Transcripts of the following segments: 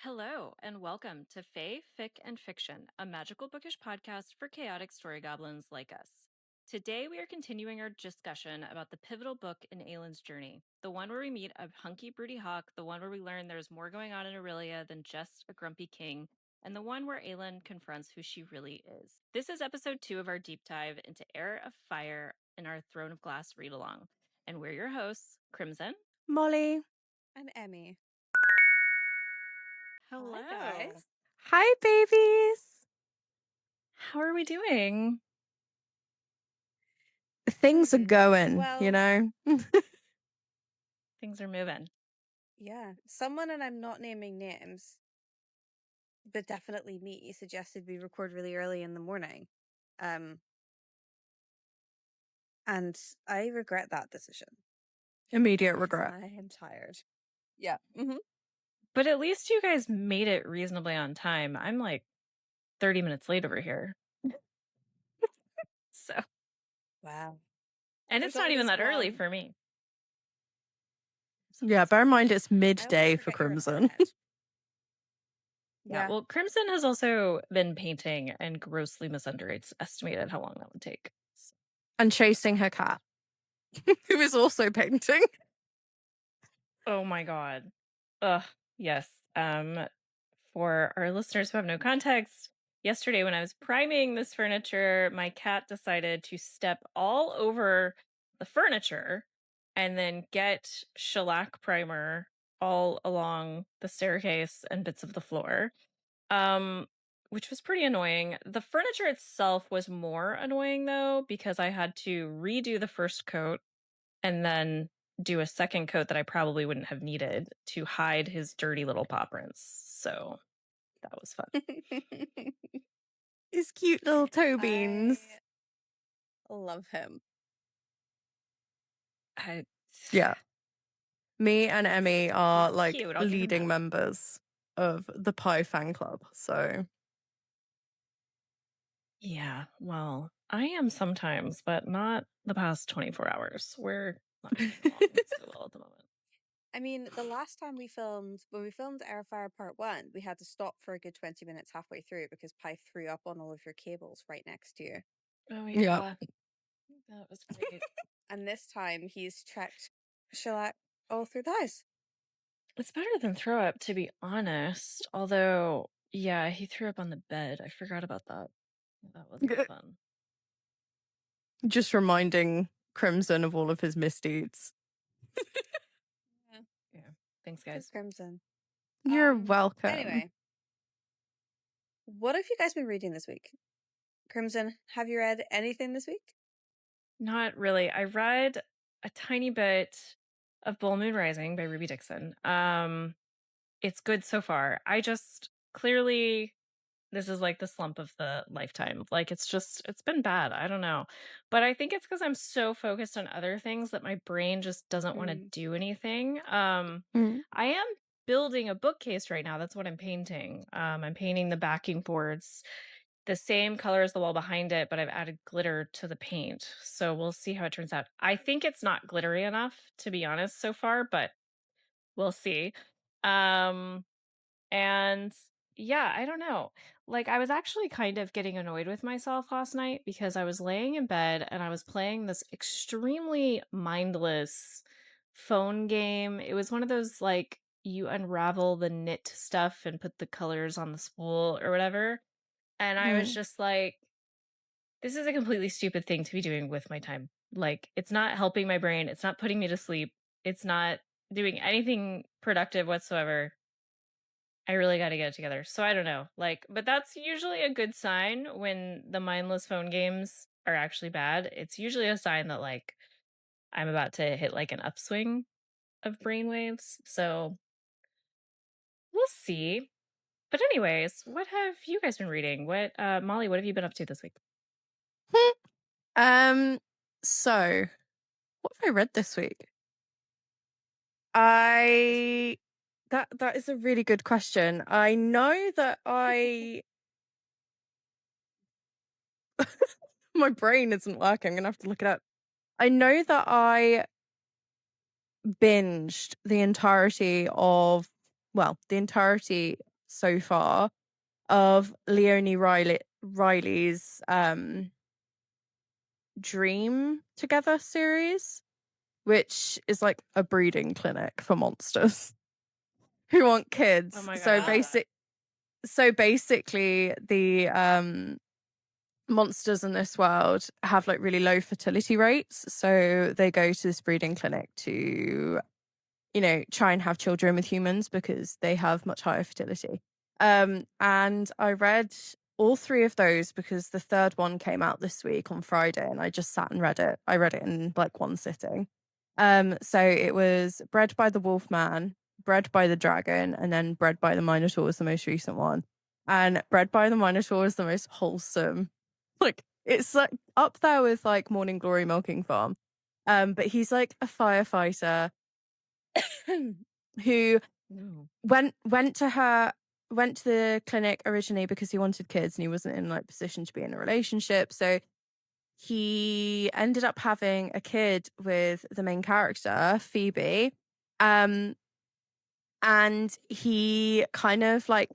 Hello, and welcome to Fic Fiction, a magical bookish podcast for chaotic story goblins like us. Today, we are continuing our discussion about the pivotal book in Aelin's journey, the one where we meet a hunky, broody hawk, the one where we learn there's more going on in Aurelia than just a grumpy king, and the one where Aelin confronts who she really is. This is episode 2 of our deep dive into Heir of Fire in our Throne of Glass read along. And we're your hosts, Crimson, Molly, and Emmy. hello. Hi, guys. Hi, babies. How are we doing? Things are going, Well, you know? Things are moving. Yeah, someone, and I'm not naming names, but definitely me, suggested we record really early in the morning. And I regret that decision. Immediate because regret. I am tired. Yeah. Mm-hmm. But at least you guys made it reasonably on time. I'm like 30 minutes late over here. So, Wow. and There's it's not even always that early one. for me. Yeah, bear in mind it's I midday always for forget you're in Crimson. her head. Yeah. Well, Crimson has also been painting and grossly misestimated how long that would take. So. And chasing her cat, who is also painting. Oh my God. Ugh. Yes. For our listeners who have no context, yesterday when I was priming this furniture, my cat decided to step all over the furniture and then get shellac primer all along the staircase and bits of the floor, which was pretty annoying. The furniture itself was more annoying, though, because I had to redo the first coat and then do a second coat that I probably wouldn't have needed to hide his dirty little paw prints. So that was fun. His cute little toe beans. I love him. Yeah. Me and Emmy are He's like cute, I'll give him leading that. members of the Pie fan club. So Yeah, well, I am sometimes, but not the past 24 hours. We're not getting along so well at the moment. I mean, the last time when we filmed Airfire Part 1, we had to stop for a good 20 minutes halfway through because Pi threw up on all of your cables right next to you. Oh, yeah. That was great. And this time he's checked shellac all through the house. It's better than throw up, to be honest. Although, yeah, he threw up on the bed. I forgot about that. That wasn't fun. Just reminding Crimson of all of his misdeeds. Yeah. Thanks, guys. Crimson. You're welcome. Anyway, what have you guys been reading this week? Crimson, have you read anything this week? Not really. I read a tiny bit of Bull Moon Rising by Ruby Dixon. It's good so far. I just clearly this is like the slump of the lifetime. Like it's been bad. I don't know. But I think it's because I'm so focused on other things that my brain just doesn't want to do anything. I am building a bookcase right now. That's what I'm painting. I'm painting the backing boards the same color as the wall behind it, but I've added glitter to the paint. So we'll see how it turns out. I think it's not glittery enough, to be honest, so far, but we'll see. And yeah, I don't know. Like I was actually kind of getting annoyed with myself last night because I was laying in bed and I was playing this extremely mindless phone game. It was one of those like you unravel the knit stuff and put the colors on the spool or whatever. And I was just like, this is a completely stupid thing to be doing with my time. Like, it's not helping my brain. It's not putting me to sleep. It's not doing anything productive whatsoever. I really got to get it together. So I don't know. Like, but that's usually a good sign when the mindless phone games are actually bad. It's usually a sign that, like, I'm about to hit like an upswing of brainwaves. So we'll see. But anyways, what have you guys been reading? Molly, what have you been up to this week? So what have I read this week? That is a really good question. I know that my brain isn't working. I'm gonna have to look it up. I know that I binged the entirety so far of Riley's Dream Together series, which is like a breeding clinic for monsters who want Oh kids. my So god. basically the monsters in this world have like really low fertility rates, so they go to this breeding clinic to try and have children with humans because they have much higher fertility. And I read all three of those because the third one came out this week on Friday, and I just sat and read it. I read it in like one sitting. So it was Bred by the Wolfman, Bred by the Dragon, and then Bred by the Minotaur was the most recent one. And Bred by the Minotaur is the most wholesome. Like it's like up there with like Morning Glory Milking Farm. But he's like a firefighter who No. went to the clinic originally because he wanted kids and he wasn't in like position to be in a relationship. So he ended up having a kid with the main character, Phoebe. And he kind of like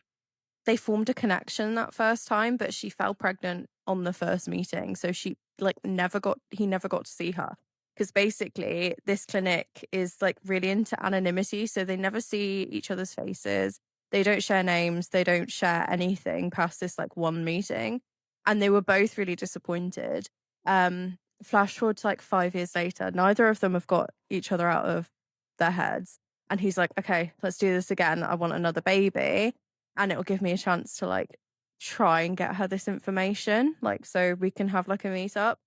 they formed a connection that first time, but she fell pregnant on the first meeting. So he never got to see her. Because basically this clinic is like really into anonymity. So they never see each other's faces. They don't share names. They don't share anything past this like one meeting. And they were both really disappointed. Flash forward to like 5 years later, neither of them have got each other out of their heads. And he's like, okay, let's do this again. I want another baby. And it'll give me a chance to like try and get her this information, like so we can have like a meetup.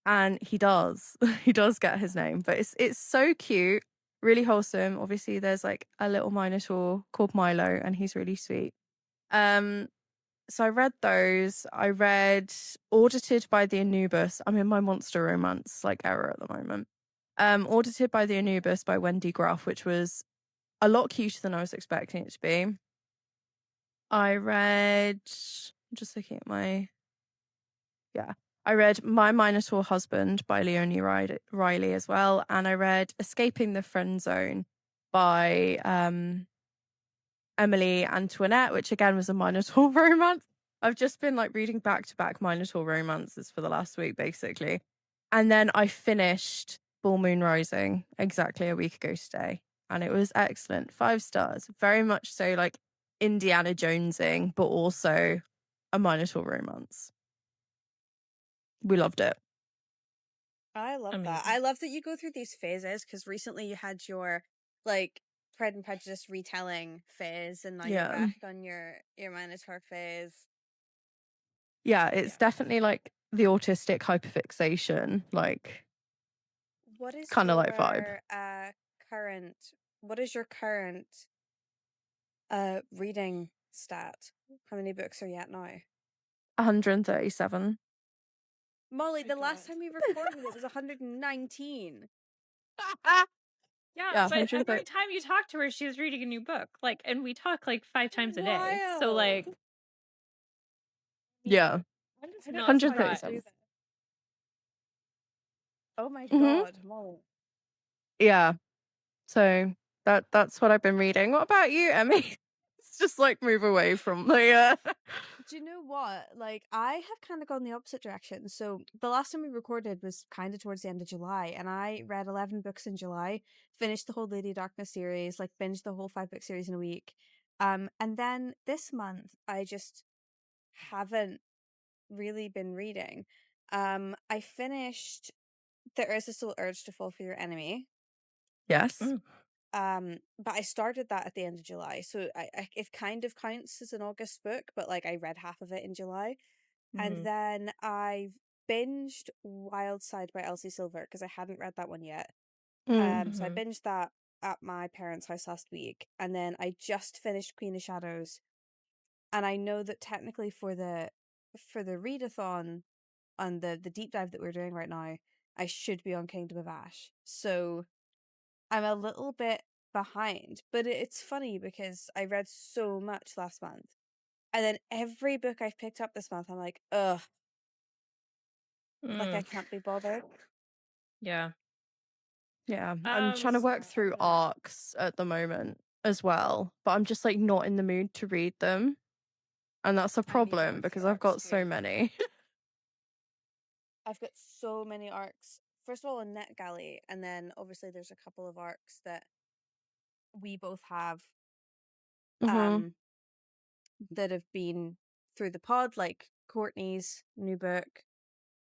And he does. He does get his name, but it's so cute, really wholesome. Obviously there's like a little minotaur called Milo and he's really sweet. So I read those. I read Audited by the Anubis. I'm in my monster romance like era at the moment. Audited by the Anubis by Wendy Graff, which was a lot cuter than I was expecting it to be. I read, I'm just looking at I read My Minotaur Husband by Leonie Riley as well. And I read Escaping the Friend Zone by Emily Antoinette, which again was a Minotaur romance. I've just been like reading back-to-back Minotaur romances for the last week, basically. And then I finished Full Moon Rising exactly a week ago today. And it was excellent. 5 stars. Very much so like Indiana Jonesing, but also a Minotaur romance. We loved it. I love that. Amazing. I love that you go through these phases because recently you had your like Pride and Prejudice retelling phase, and now you're Yeah. back on your Minotaur phase. Yeah, it's definitely like the autistic hyperfixation, like What is kind of your like vibe. current? What is your current reading stat? How many books are you at now? 137. Molly, My the last God. time we recorded it was 119. Yeah, Yeah, but 130. every time you talk to her, she was reading a new book. Like, and we talk like 5 times a day. So like, Wild. Yeah. I'm just I don't not know how you do surprised. 137. that. Oh my Mm-hmm. God, Molly. Yeah. So that's what I've been reading. What about you, Emmy? It's just like move away from the Do you know what? Like, I have kind of gone the opposite direction. So, the last time we recorded was kind of towards the end of July, and I read 11 books in July, finished the whole Lady Darkness series, like, binged the whole 5-book series in a week. And then this month, I just haven't really been reading. I finished The Irresistible Urge to Fall for Your Enemy. Yes. Mm. But I started that at the end of July, so it kind of counts as an August book, but like I read half of it in July. And Mhm. then I binged Wild Side by Elsie Silver because I hadn't read that one yet. Mm. So I Mhm. binged that at my parents' house last week, and then I just finished Queen of Shadows. And I know that technically for the readathon on the deep dive that we're doing right now, I should be on Kingdom of Ash. So I'm a little bit behind, but it's funny because I read so much last month. And then every book I've picked up this month, I'm like, ugh, like I Mm. can't be bothered. Yeah. Yeah. I'm trying to work through arcs at the moment. as well, but I'm just like not in the mood to read them. And that's a I need to problem work through because I've arcs got so too. many. I've got so many arcs. First of all, in NetGalley, and then obviously there's a couple of arcs that we both have Mm-hmm. that have been through the pod, like Courtney's new book,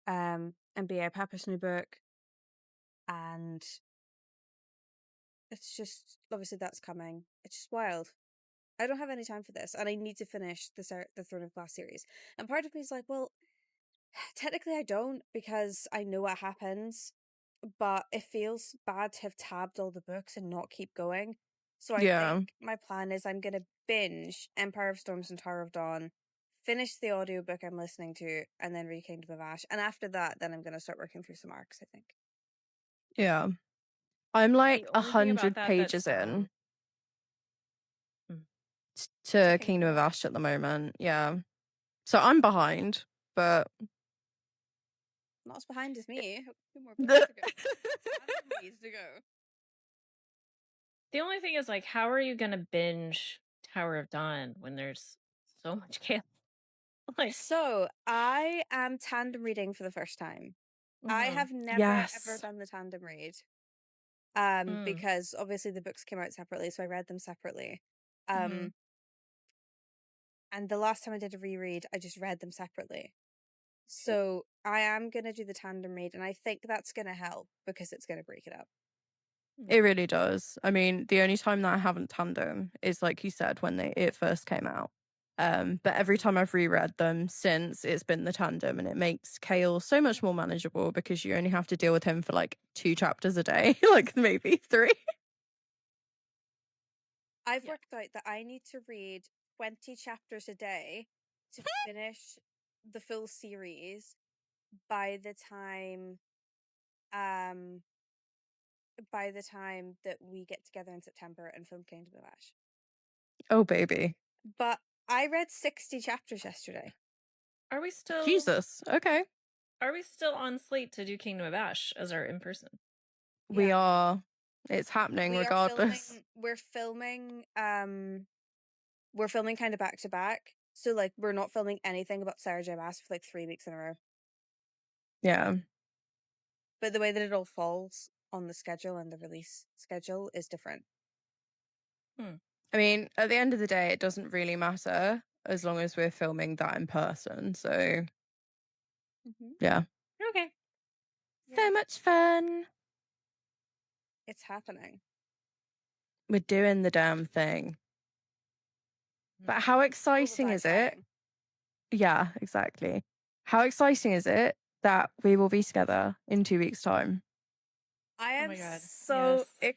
and B.A. Papa's new book, and it's just obviously that's coming. It's just wild. I don't have any time for this, and I need to finish the Throne of Glass series. And part of me is like, well, technically I don't because I know what happens, but it feels bad to have tabbed all the books and not keep going. So I Yeah. think my plan is I'm gonna binge Empire of Storms and Tower of Dawn, finish the audiobook I'm listening to, and then read Kingdom of Ash. And after that, then I'm gonna start working through some arcs, I think. Yeah. I'm like The only thing about 100 that pages in Mm. to Kingdom of Ash at the moment. Yeah. So I'm behind, but Not as behind as me. Two more books to go. Reads to go. The only thing is, like, how are you gonna binge Tower of Dawn when there's so much chaos? Like, So I am tandem reading for the first time. I mhm. have never ever yes. done the tandem read. Mm. Because obviously the books came out separately, so I read them separately. Mhm. And the last time I did a reread, I just read them separately. So I am gonna do the tandem read, and I think that's gonna help because it's gonna break it up. It really does. I mean, the only time that I haven't tandem is like you said when it first came out. But every time I've reread them since, it's been the tandem, and it makes Kale so much more manageable because you only have to deal with him for like 2 chapters a day, like maybe 3. I've Yeah. worked out that I need to read 20 chapters a day to finish the full series by the time um that we get together in September and film Kingdom of Ash. Oh baby. But I read 60 chapters yesterday. Are we still Jesus. Okay. on slate to do Kingdom of Ash as our in person? We Yeah. are. It's happening We are regardless. we're filming kind of back to back. So like we're not filming anything about Sarah J. Maas for like 3 weeks in a row. Yeah. But the way that it all falls on the schedule and the release schedule is different. I mean, at the end of the day, it doesn't really matter as long as we're filming that in person. So, yeah. Okay. So Yeah. much fun. It's happening. We're doing the damn thing. But how What exciting was is I it? saying? Yeah, exactly. How exciting is it that we will be together in 2 weeks' time? I Oh am my God. so Yes.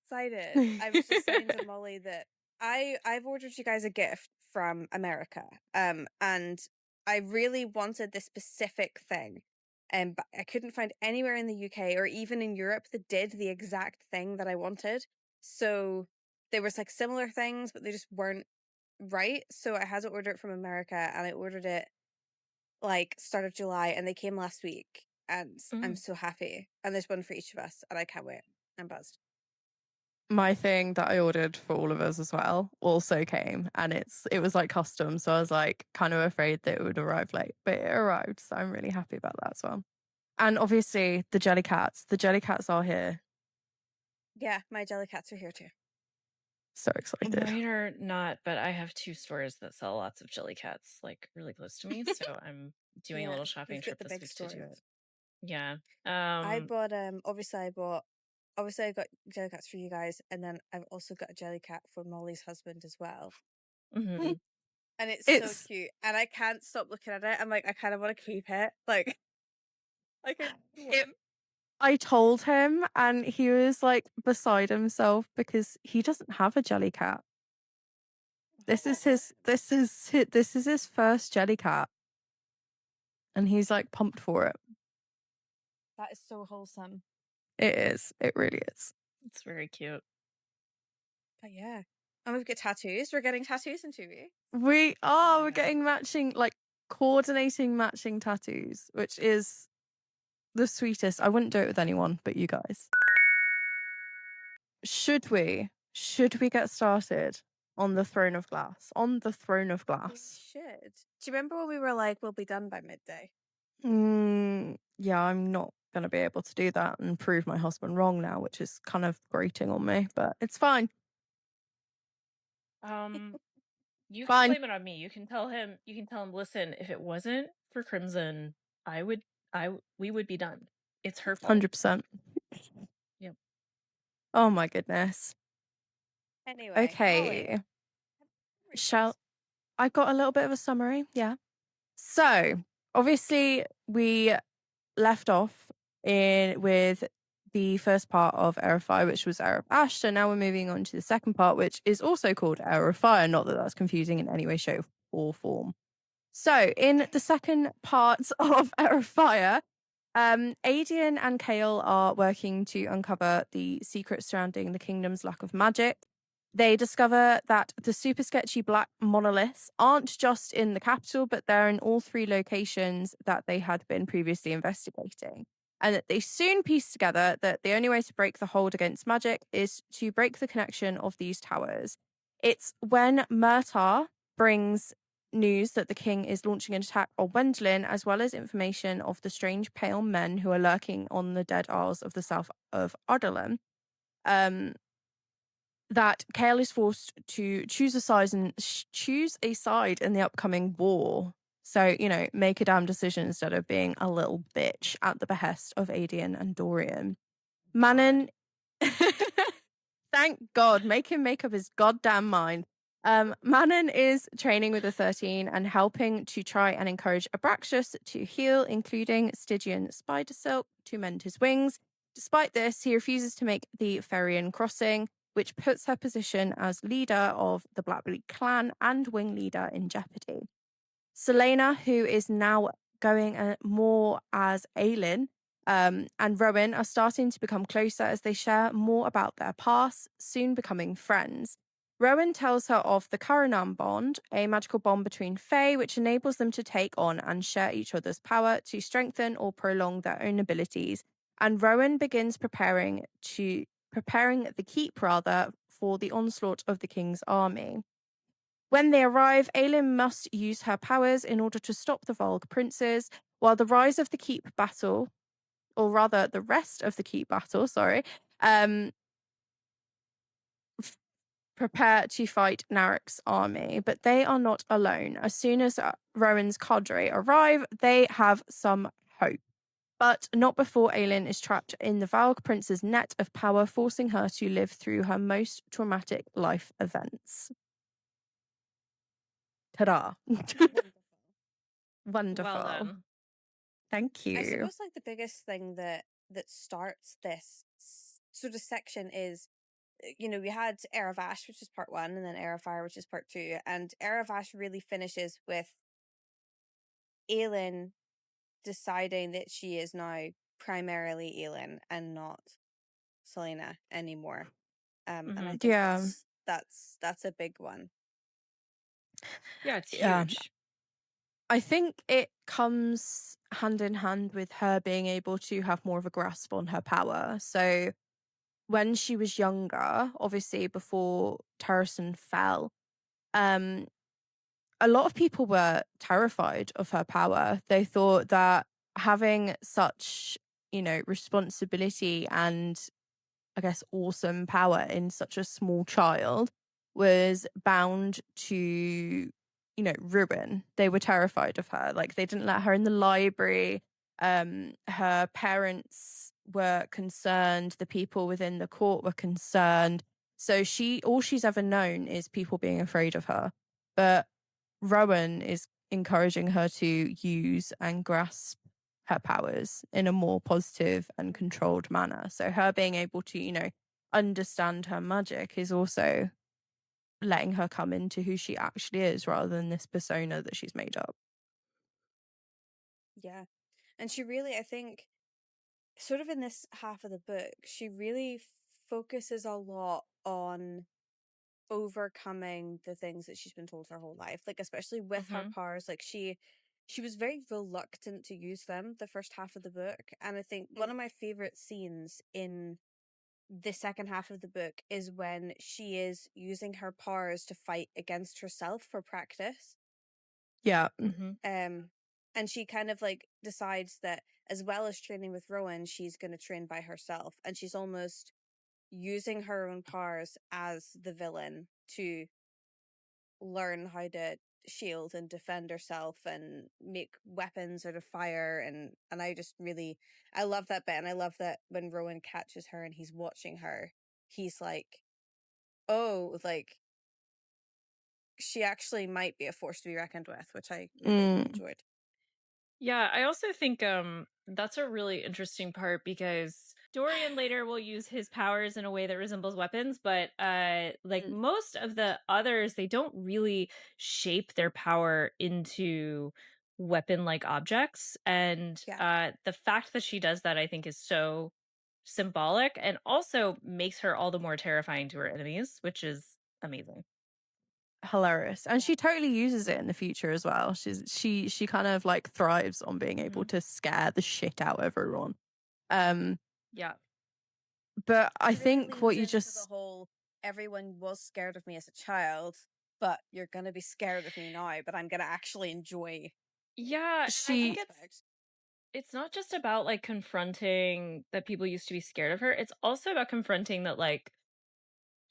excited. I was just saying to Molly that I've ordered you guys a gift from America. And I really wanted this specific thing. But I couldn't find anywhere in the UK or even in Europe that did the exact thing that I wanted. So there was like similar things, but they just weren't right. So I had to order it from America, and I ordered it like start of July, and they came last week, and I'm so happy. And there's one for each of us, and I can't wait. I'm buzzed. My thing that I ordered for all of us as well also came, and it was like custom, so I was like kind of afraid that it would arrive late, but it arrived, so I'm really happy about that as well. And obviously the Jellycats are here. Yeah, my Jellycats are here too. So excited. Mine are not, but I have 2 stores that sell lots of Jellycats, like really close to me. So I'm doing a little shopping we've got trip the this big week to do stores. it. Yeah. I bought obviously I got Jellycats for you guys, and then I've also got a Jellycat for Molly's husband as well. Mhm. And it's so cute, and I can't stop looking at it. I'm like, I kind of want to keep it. Like I told him, and he was like beside himself because he doesn't have a Jellycat. This is his first Jellycat, and he's like pumped for it. That is so wholesome. It is. It really is. It's very cute. But yeah. And we've got tattoos. We're getting tattoos in 2 weeks. We Oh are. my We're God. getting matching, like coordinating matching tattoos, which is the sweetest. I wouldn't do it with anyone but you guys. Should we Should we get started on the throne of glass? On the throne of We glass. should. Do you remember when we were like, we'll be done by midday? Yeah, I'm not going to be able to do that and prove my husband wrong now, which is kind of grating on me, but it's fine. You can Fine. blame it on me. You can tell him, listen, if it wasn't for Crimson, we would be done. It's her fault. 100%. Yep. Oh my goodness. Anyway, Molly, Okay. I got a little bit of a summary, yeah. So, obviously, we left off with the first part of Heir of Fire, which was Heir of Ash. So now we're moving on to the second part, which is also called Heir of Fire. Not that that's confusing in any way, shape, or form. So, in the second part of Heir of Fire, Adian and Kale are working to uncover the secrets surrounding the kingdom's lack of magic. They discover that the super sketchy black monoliths aren't just in the capital, but they're in all 3 locations that they had been previously investigating. And that they soon piece together that the only way to break the hold against magic is to break the connection of these towers. It's when Murtar brings news that the king is launching an attack on Wendlin, as well as information of the strange pale men who are lurking on the dead isles of the south of Ardalan. That Kale is forced to choose a side in the upcoming war. So, make a damn decision instead of being a little bitch at the behest of Adian and Dorian. Manon, thank God, make him make up his goddamn mind. Manon is training with the 13 and helping to try and encourage Abraxas to heal, including Stygian spider silk to mend his wings. Despite this, he refuses to make the Ferian crossing, which puts her position as leader of the Blackbleed clan and wing leader in jeopardy. Selena, who is now going more as Aelin, and Rowan are starting to become closer as they share more about their past, soon becoming friends. Rowan tells her of the Karanam bond, a magical bond between Fae, which enables them to take on and share each other's power to strengthen or prolong their own abilities. And Rowan begins preparing the keep for the onslaught of the king's army. When they arrive, Aelin must use her powers in order to stop the Volg princes, while the rise of the keep battle, or rather the rest of the keep battle, prepare to fight Narek's army. But they are not alone. As soon as Rowan's cadre arrive, they have some hope. But not before Aelin is trapped in the Valg Prince's net of power, forcing her to live through her most traumatic life events. Ta-da. Wonderful. Well done. Thank you. I suppose like the biggest thing that starts this sort of section is, we had Heir of Ash, which is part 1, and then Heir of Fire, which is part 2, and Heir of Ash really finishes with Aelin deciding that she is now primarily Aelin and not Selena anymore. And I think that's a big one. Yeah, it's huge. Yeah. I think it comes hand in hand with her being able to have more of a grasp on her power. So when she was younger, obviously before Terrason fell, a lot of people were terrified of her power. They thought that having such, responsibility and I guess awesome power in such a small child was bound to, ruin. They were terrified of her. Like they didn't let her in the library. Her parents were concerned. The people within the court were concerned. So all she's ever known is people being afraid of her. But Rowan is encouraging her to use and grasp her powers in a more positive and controlled manner. So her being able to, understand her magic is also letting her come into who she actually is rather than this persona that she's made up. Yeah. And she really, I think, sort of in this half of the book, she really focuses a lot on overcoming the things that she's been told her whole life, like especially with her powers. Like she was very reluctant to use them the first half of the book, and I think one of my favorite scenes in the second half of the book is when she is using her powers to fight against herself for practice. Yeah. And she kind of like decides that as well as training with Rowan, she's going to train by herself, and she's almost using her own powers as the villain to learn how to shield and defend herself and make weapons out of fire. And I love that bit, and I love that when Rowan catches her and he's watching her, he's like, oh, like she actually might be a force to be reckoned with, which I really enjoyed. Yeah, I also think that's a really interesting part because Dorian later will use his powers in a way that resembles weapons, but like most of the others, they don't really shape their power into weapon-like objects. And the fact that she does that, I think, is so symbolic and also makes her all the more terrifying to her enemies, which is amazing. Hilarious. And she totally uses it in the future as well. She kind of like thrives on being able to scare the shit out of everyone. Yeah. But I Really think what leans you into just the whole everyone was scared of me as a child, but you're gonna be scared of me now, but I'm gonna actually enjoy. Yeah, I think she it's not just about like confronting that people used to be scared of her. It's also about confronting that like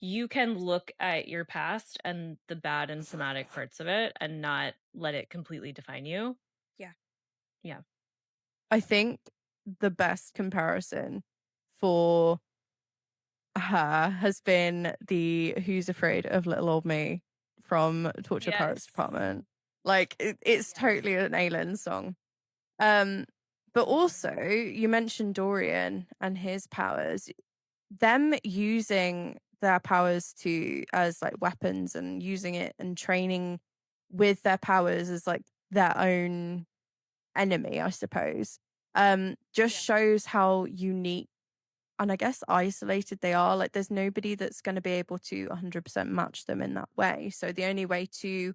you can look at your past and the bad and somatic parts of it and not let it completely define you. Yeah. Yeah. I think the best comparison for her has been the Who's Afraid of Little Old Me from Torture Pirates Yes. Department. Like it's totally an Aelin song. But also you mentioned Dorian and his powers. Them using their powers to as like weapons and using it and training with their powers as like their own enemy, I suppose. Just shows how unique and I guess isolated they are. Like there's nobody that's going to be able to 100% match them in that way. So the only way to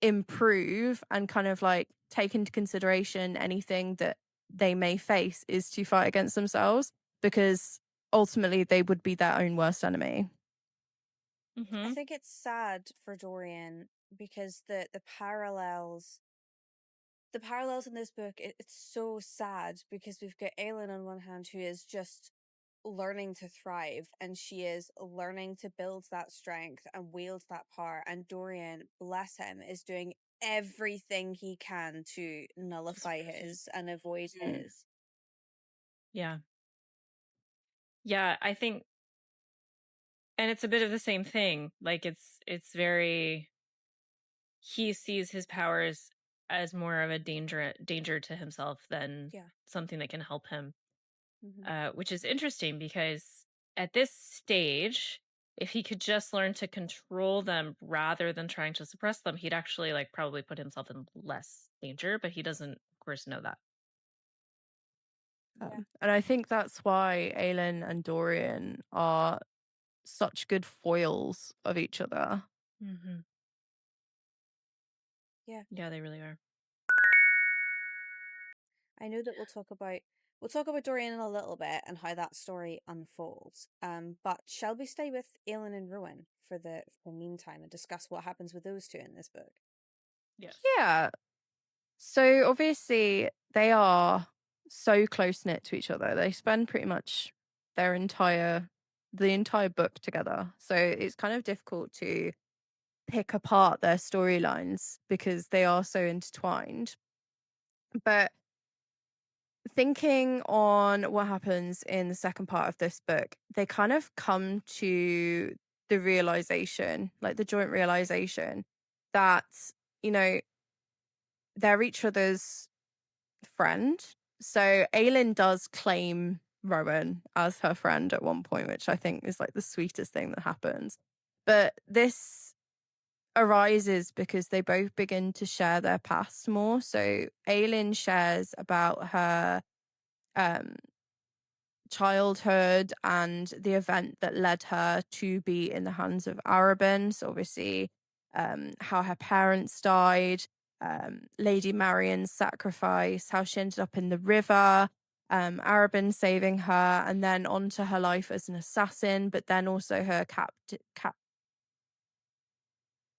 improve and kind of like take into consideration anything that they may face is to fight against themselves, because ultimately they would be their own worst enemy. I think it's sad for Dorian because the parallels in this book, it's so sad because we've got Aelin on one hand who is just learning to thrive, and she is learning to build that strength and wield that power, and Dorian, bless him, is doing everything he can to nullify his and avoid his. Yeah. Yeah, I think and it's a bit of the same thing. Like it's very he sees his powers as more of a danger to himself than something that can help him. Which is interesting because at this stage, if he could just learn to control them rather than trying to suppress them, he'd actually like probably put himself in less danger, but he doesn't, of course, know that. And I think that's why Aelin and Dorian are such good foils of each other. Yeah, they really are. I know that we'll talk about Dorian in a little bit and how that story unfolds. But shall we stay with Aelin and Rowan for the meantime and discuss what happens with those two in this book? Yes. Yeah. So obviously they are so close knit to each other. They spend pretty much the entire book together. So it's kind of difficult to pick apart their storylines because they are so intertwined. But thinking on what happens in the second part of this book, they kind of come to the realization, like the joint realization that, you know, they're each other's friend. So Aelin does claim Rowan as her friend at one point, which I think is like the sweetest thing that happens. But this arises because they both begin to share their past more. So Aelin shares about her childhood and the event that led her to be in the hands of Arabin. So obviously how her parents died, Lady Marion's sacrifice, how she ended up in the river, Arabin saving her, and then onto her life as an assassin, but then also her I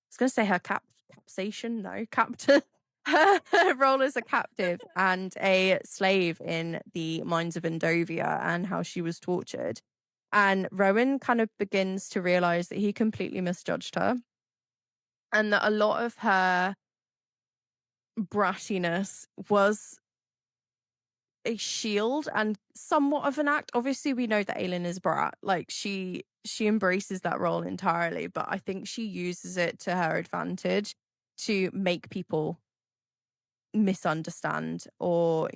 was going to say her capsation, no, captain. Her role as a captive and a slave in the mines of Endovia and how she was tortured. And Rowan kind of begins to realize that he completely misjudged her and that a lot of her brattiness was a shield and somewhat of an act. Obviously, we know that Aelin is a brat. Like she embraces that role entirely, but I think she uses it to her advantage to make people misunderstand or,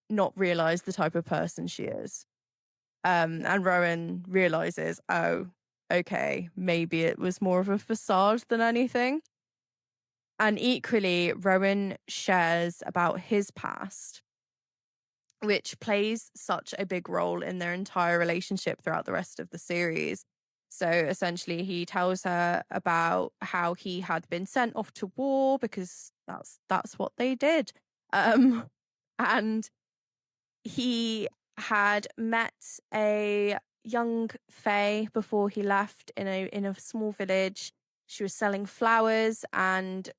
not realize the type of person she is. Yeah. And Rowan realizes, oh, okay, maybe it was more of a facade than anything. And equally, Rowan shares about his past, which plays such a big role in their entire relationship throughout the rest of the series. So essentially, he tells her about how he had been sent off to war because that's what they did. And he had met a young fae before he left in a small village. She was selling flowers and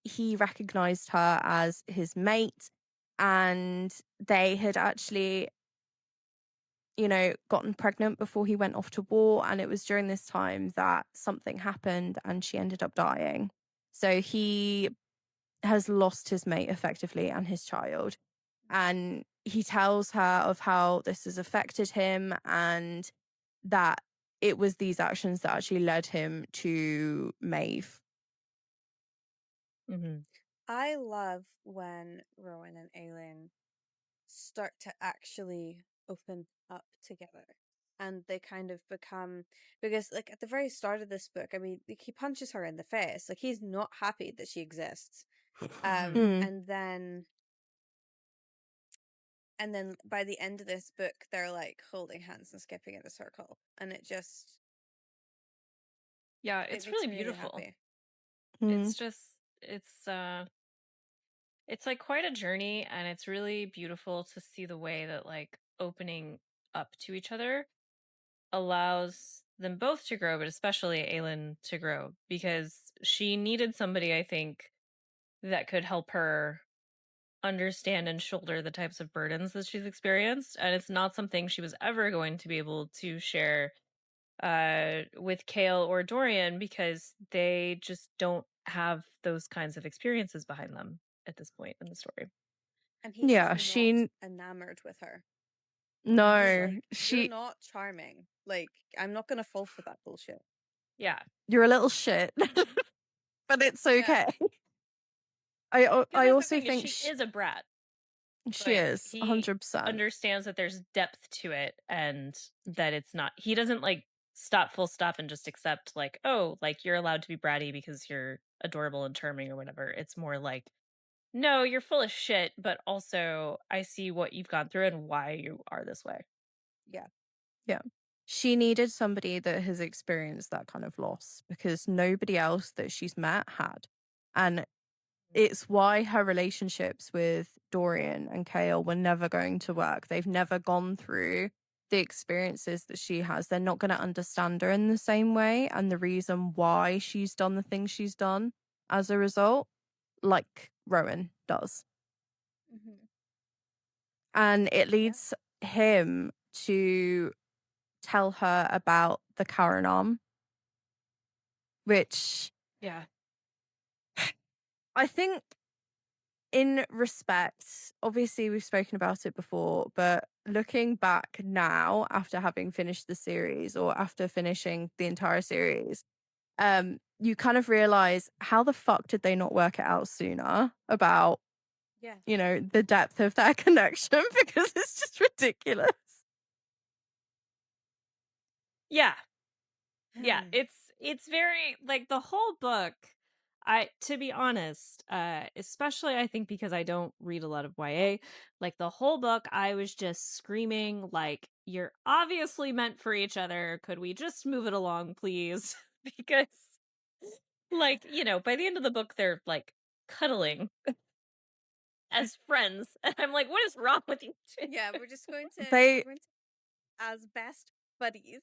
he recognized her as his mate, and they had actually gotten pregnant before he went off to war, and it was during this time that something happened and she ended up dying. So he has lost his mate effectively and his child, and he tells her of how this has affected him and that it was these actions that actually led him to Maeve. Mm-hmm. I love when Rowan and Aelin start to actually open up together. And they kind of become, because like at the very start of this book, I mean, like, he punches her in the face. Like he's not happy that she exists. Mm-hmm. Mm. And then by the end of this book, they're like holding hands and skipping in a circle, and it Yeah, it it's makes really me really beautiful. happy. It's Mm. just it's like quite a journey, and it's really beautiful to see the way that like opening up to each other allows them both to grow, but especially Aelin to grow, because she needed somebody, I think, that could help her understand and shoulder the types of burdens that she's experienced. And it's not something she was ever going to be able to share with Kale or Dorian, because they just don't have those kinds of experiences behind them at this point in the story. And he's just Yeah, not enamored with her. He's no, like, you're not charming. Like, I'm not gonna fall for that bullshit. Yeah. you're a little shit, but it's Yeah. okay. Because I that's the also thing, is think she is a brat, she but is he 100%. understands that there's depth to it, and that it's not, he doesn't like stop full stop and just accept like, oh, like you're allowed to be bratty because you're adorable and charming or whatever. It's more like, no, you're full of shit, but also I see what you've gone through and why you are this way. Yeah. Yeah. She needed somebody that has experienced that kind of loss because nobody else that she's met had. And it's why her relationships with Dorian and Kale were never going to work. They've never gone through the experiences that she has. They're not going to understand her in the same way. And the reason why she's done the things she's done as a result, like Rowan does. Mm-hmm. And it Yeah. leads him to tell her about the Karanam, which Yeah. I think in respect, obviously we've spoken about it before, but looking back now after having finished the series or after finishing the entire series, you kind of realize how the fuck did they not work it out sooner about, Yeah. the depth of that connection because it's just ridiculous. Yeah. Yeah, it's very like the whole book. I to be honest, especially I think because I don't read a lot of YA, like the whole book I was just screaming like, you're obviously meant for each other. Could we just move it along, please? Because like, by the end of the book they're like cuddling. as friends. And I'm like, what is wrong with you two? Yeah, we're just going to They- we're going to as best buddies.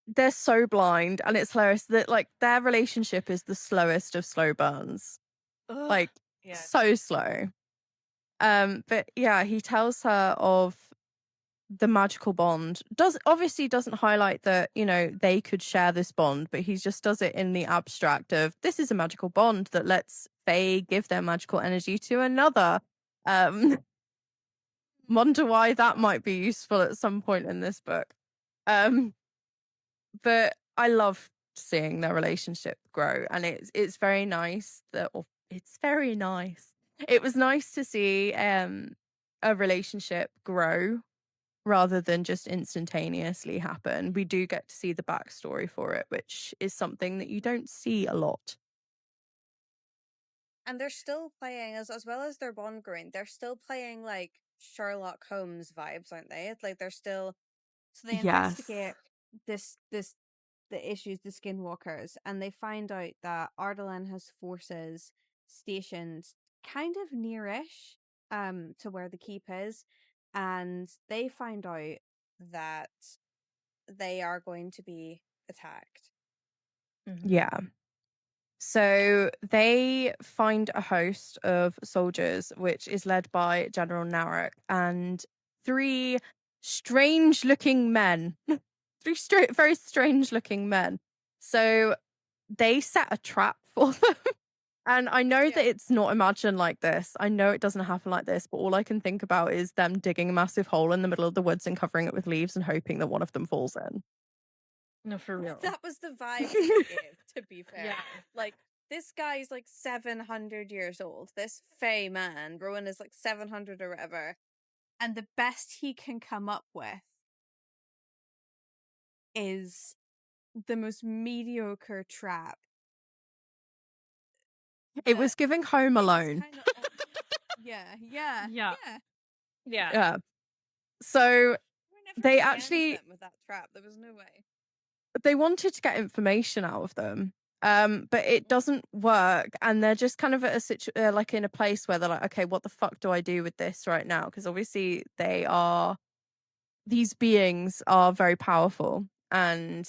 They're so blind, and it's hilarious that like their relationship is the slowest of slow burns. Ugh. Like Yeah. so slow. But yeah, he tells her of the magical bond. Doesn't highlight that, you know, they could share this bond, but he just does it in the abstract of this is a magical bond that lets Fae give their magical energy to another. Wonder why that might be useful at some point in this book. But I love seeing their relationship grow, and it's very nice that it's very nice. It was nice to see a relationship grow rather than just instantaneously happen. We do get to see the backstory for it, which is something that you don't see a lot. And they're still playing as well as their bond growing. They're still playing like Sherlock Holmes vibes, aren't they? It's like they're still so they investigate the issues, the skinwalkers, and they find out that Ardalan has forces stationed kind of nearish to where the keep is, and they find out that they are going to be attacked. Mhm. Yeah. So they find a host of soldiers, which is led by General Narek and three strange-looking men. Very strange-looking men. So they set a trap for them. And I know that it's not imagined like this. I know it doesn't happen like this, but all I can think about is them digging a massive hole in the middle of the woods and covering it with leaves and hoping that one of them falls in. No, for real. That was the vibe it gave, to be fair. Yeah. Like, this guy's like 700 years old. This Fey man, Rowan is like 700 or whatever. And the best he can come up with is the most mediocre trap. It was giving Home Alone. Yeah. Yeah. Yeah. So they actually with that trap. There was no way. they wanted to get information out of them, but it doesn't work, and they're just kind of at a like in a place where they're like, okay, what the fuck do I do with this right now? Because obviously these beings are very powerful, and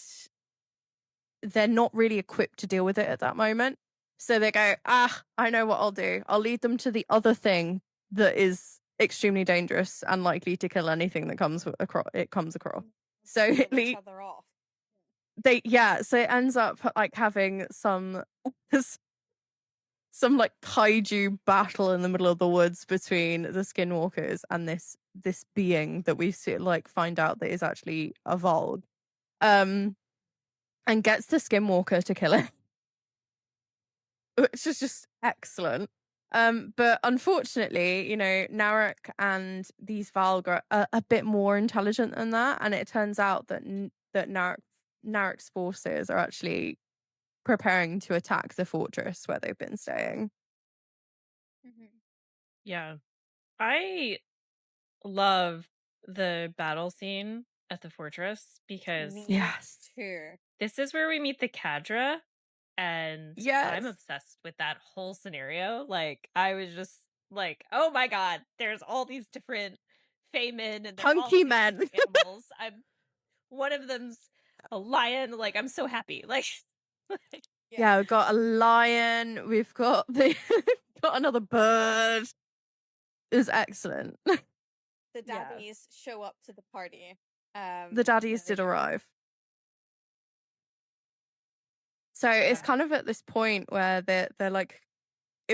they're not really equipped to deal with it at that moment. So they go, I know what I'll do. I'll lead them to the other thing that is extremely dangerous and likely to kill anything that comes across. So Each other off. so it ends up like having some like kaiju battle in the middle of the woods between the skinwalkers and this being that we see, like, find out that is actually a Volg, and gets the skinwalker to kill it, which is just excellent. But unfortunately, you know, Narek and these Valg are a bit more intelligent than that, and it turns out that Narek's forces are actually preparing to attack the fortress where they've been staying. Yeah. I love the battle scene at the fortress because Yes. this is where we meet the cadre, and I'm obsessed with that whole scenario. Like, I was just like, oh my god, there's all these different Feymen and they're all Hunky these men. different animals. One of them's a lion. Like, I'm so happy. Like, Yeah, we've got a lion. We've got got another bird. It was excellent. The daddies show up to the party. The daddies did arrive. So it's kind of at this point where they're like,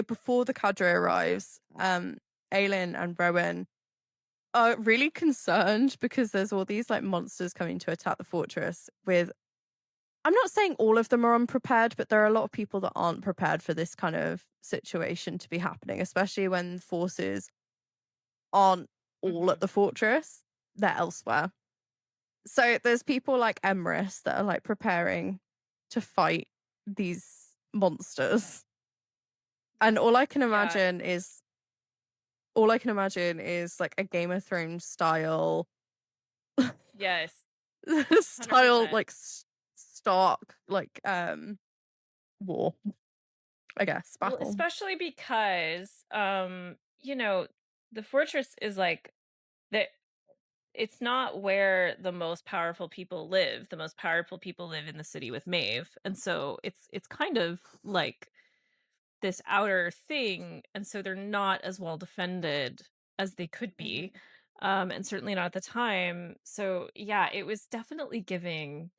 before the cadre arrives, Aelin and Rowan are really concerned because there's all these like monsters coming to attack the fortress with, I'm not saying all of them are unprepared, but there are a lot of people that aren't prepared for this kind of situation to be happening, especially when forces aren't all at the fortress, they're elsewhere. So there's people like Emrys that are like preparing to fight these monsters. And all I can imagine is like a Game of Thrones style yes. style 100%. like Stark like war, I guess, battle. Well, especially because you know, the fortress is like that. It's not where the most powerful people live. The most powerful people live in the city with Maeve, and so it's kind of like this outer thing, and so they're not as well defended as they could be, Mhm. and certainly not at the time. So yeah, it was definitely giving,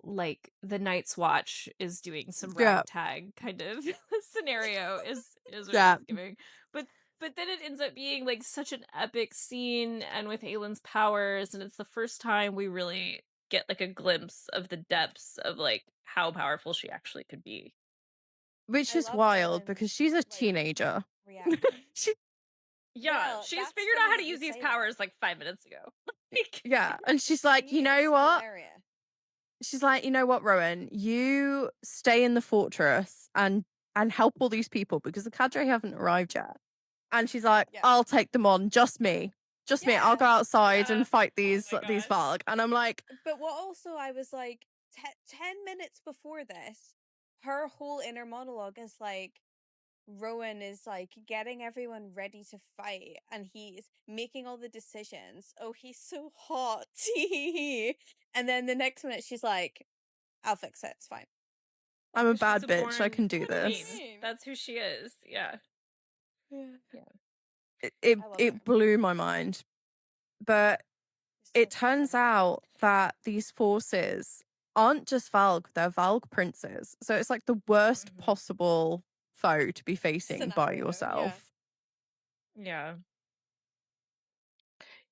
like the Night's Watch is doing some Yeah, ragtag kind of scenario is what it yeah. was giving. But then it ends up being like such an epic scene and with Aylin's powers, and it's the first time we really get like a glimpse of the depths of like how powerful she actually could be. Which I is love wild because Aylin's she's a like teenager. reaction. She Yeah, Well, she's that's figured out funny how to that you use these say that. powers like 5 minutes ago. Like, Yeah, and she's like, She "You is know what?" hilarious. She's like, "You know what, Rowan? You stay in the fortress and help all these people because the cadre haven't arrived yet." And she's like, Yeah. "I'll take them on, just me. Just me. I'll Yeah. go outside yeah. and fight Oh these my these god. Varg." And I'm like, But what also I was like, 10 minutes before this, her whole inner monologue is like, Rowan is like getting everyone ready to fight and he's making all the decisions. Oh, he's so hot. And then the next minute she's like, I'll fix it. It's fine. "I'm a 'Cause she's bad a bitch. I born can do What do you this." queen. mean? That's who she is. Yeah. Yeah. Yeah. It it, I love it her. blew my mind. But She's so it turns funny. out that these forces aren't just Valg, they're Valg princes. So it's like the worst Mhm. possible foe to be facing by Scenario. Yeah. yourself. Yeah.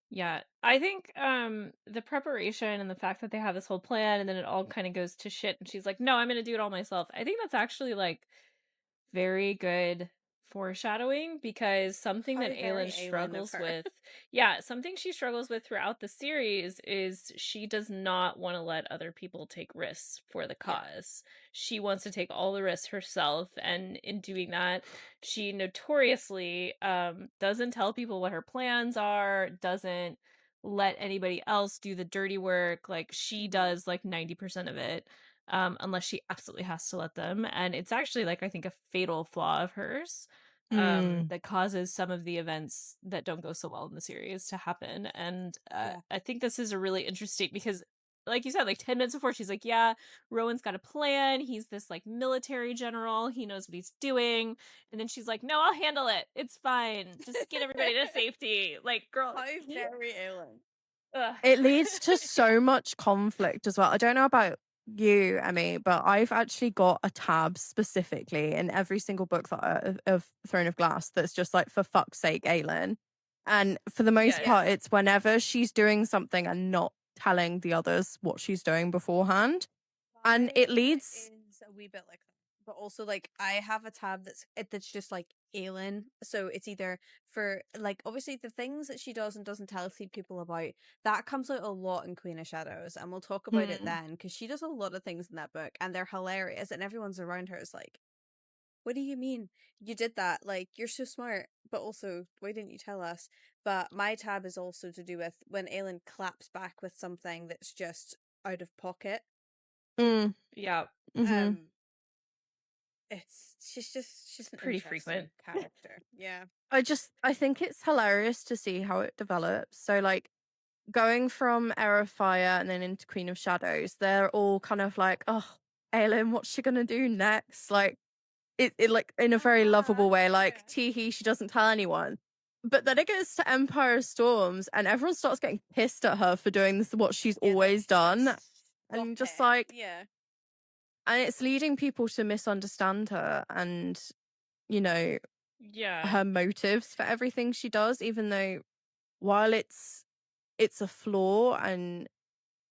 Yeah. I think the preparation and the fact that they have this whole plan and then it all kind of goes to shit and she's like, "No, I'm going to do it all myself." I think that's actually like very good foreshadowing because something that How very Aelin Aelin of struggles her. with, yeah, something she struggles with throughout the series is she does not want to let other people take risks for the Yeah. cause. She wants to take all the risks herself, and in doing that, she notoriously doesn't tell people what her plans are, doesn't let anybody else do the dirty work. Like she Mhm. does like 90% of it, unless she absolutely has to let them. And it's actually like I think a fatal flaw of hers, Mm. that causes some of the events that don't go so well in the series to happen. And Yeah. I think this is a really interesting because. Like you said, like 10 minutes before, she's like, "Yeah, Rowan's got a plan. He's this like military general. He knows what he's doing." And then she's like, "No, I'll handle it. It's fine. Just get everybody to safety." Like, girl, How very Aelin. ugh. It leads to Yeah. so much conflict as well. I don't know about you, Emmy, but I've actually got a tab specifically in every single book that of Throne of Glass that's just like, for fuck's sake, Aelin. And for the most part, Yes. Yeah. it's whenever she's doing something and not telling the others what she's doing beforehand. And it Mine leads is a wee bit like that. But also like I have a tab that's just like Aelin. So it's either for like obviously the things that she does and doesn't tell people about, that comes out a lot in Queen of Shadows, and we'll talk about it mm, then because she does a lot of things in that book and they're hilarious and everyone's around her is like, what do you mean you did that? Like, you're so smart, but also, why didn't you tell us? But my tab is also to do with when Aelin claps back with something that's just out of pocket. mm, Yeah. mm-hmm. Um, she's It's an pretty interesting frequent. character. Yeah. I think it's hilarious to see how it develops. So like going from Heir of Fire and then into Queen of Shadows, they're all kind of like, "Oh, Aelin, what's she gonna do next?" Like it like in a very lovable way, Yeah. like teehee, she doesn't tell anyone. But then it gets to Empire of Storms and everyone starts getting pissed at her for doing this what she's Yeah, they're always like, done. stop And just it. like Yeah. and it's leading people to misunderstand her and, you know, Yeah. her motives for everything she does, even though while it's a flaw and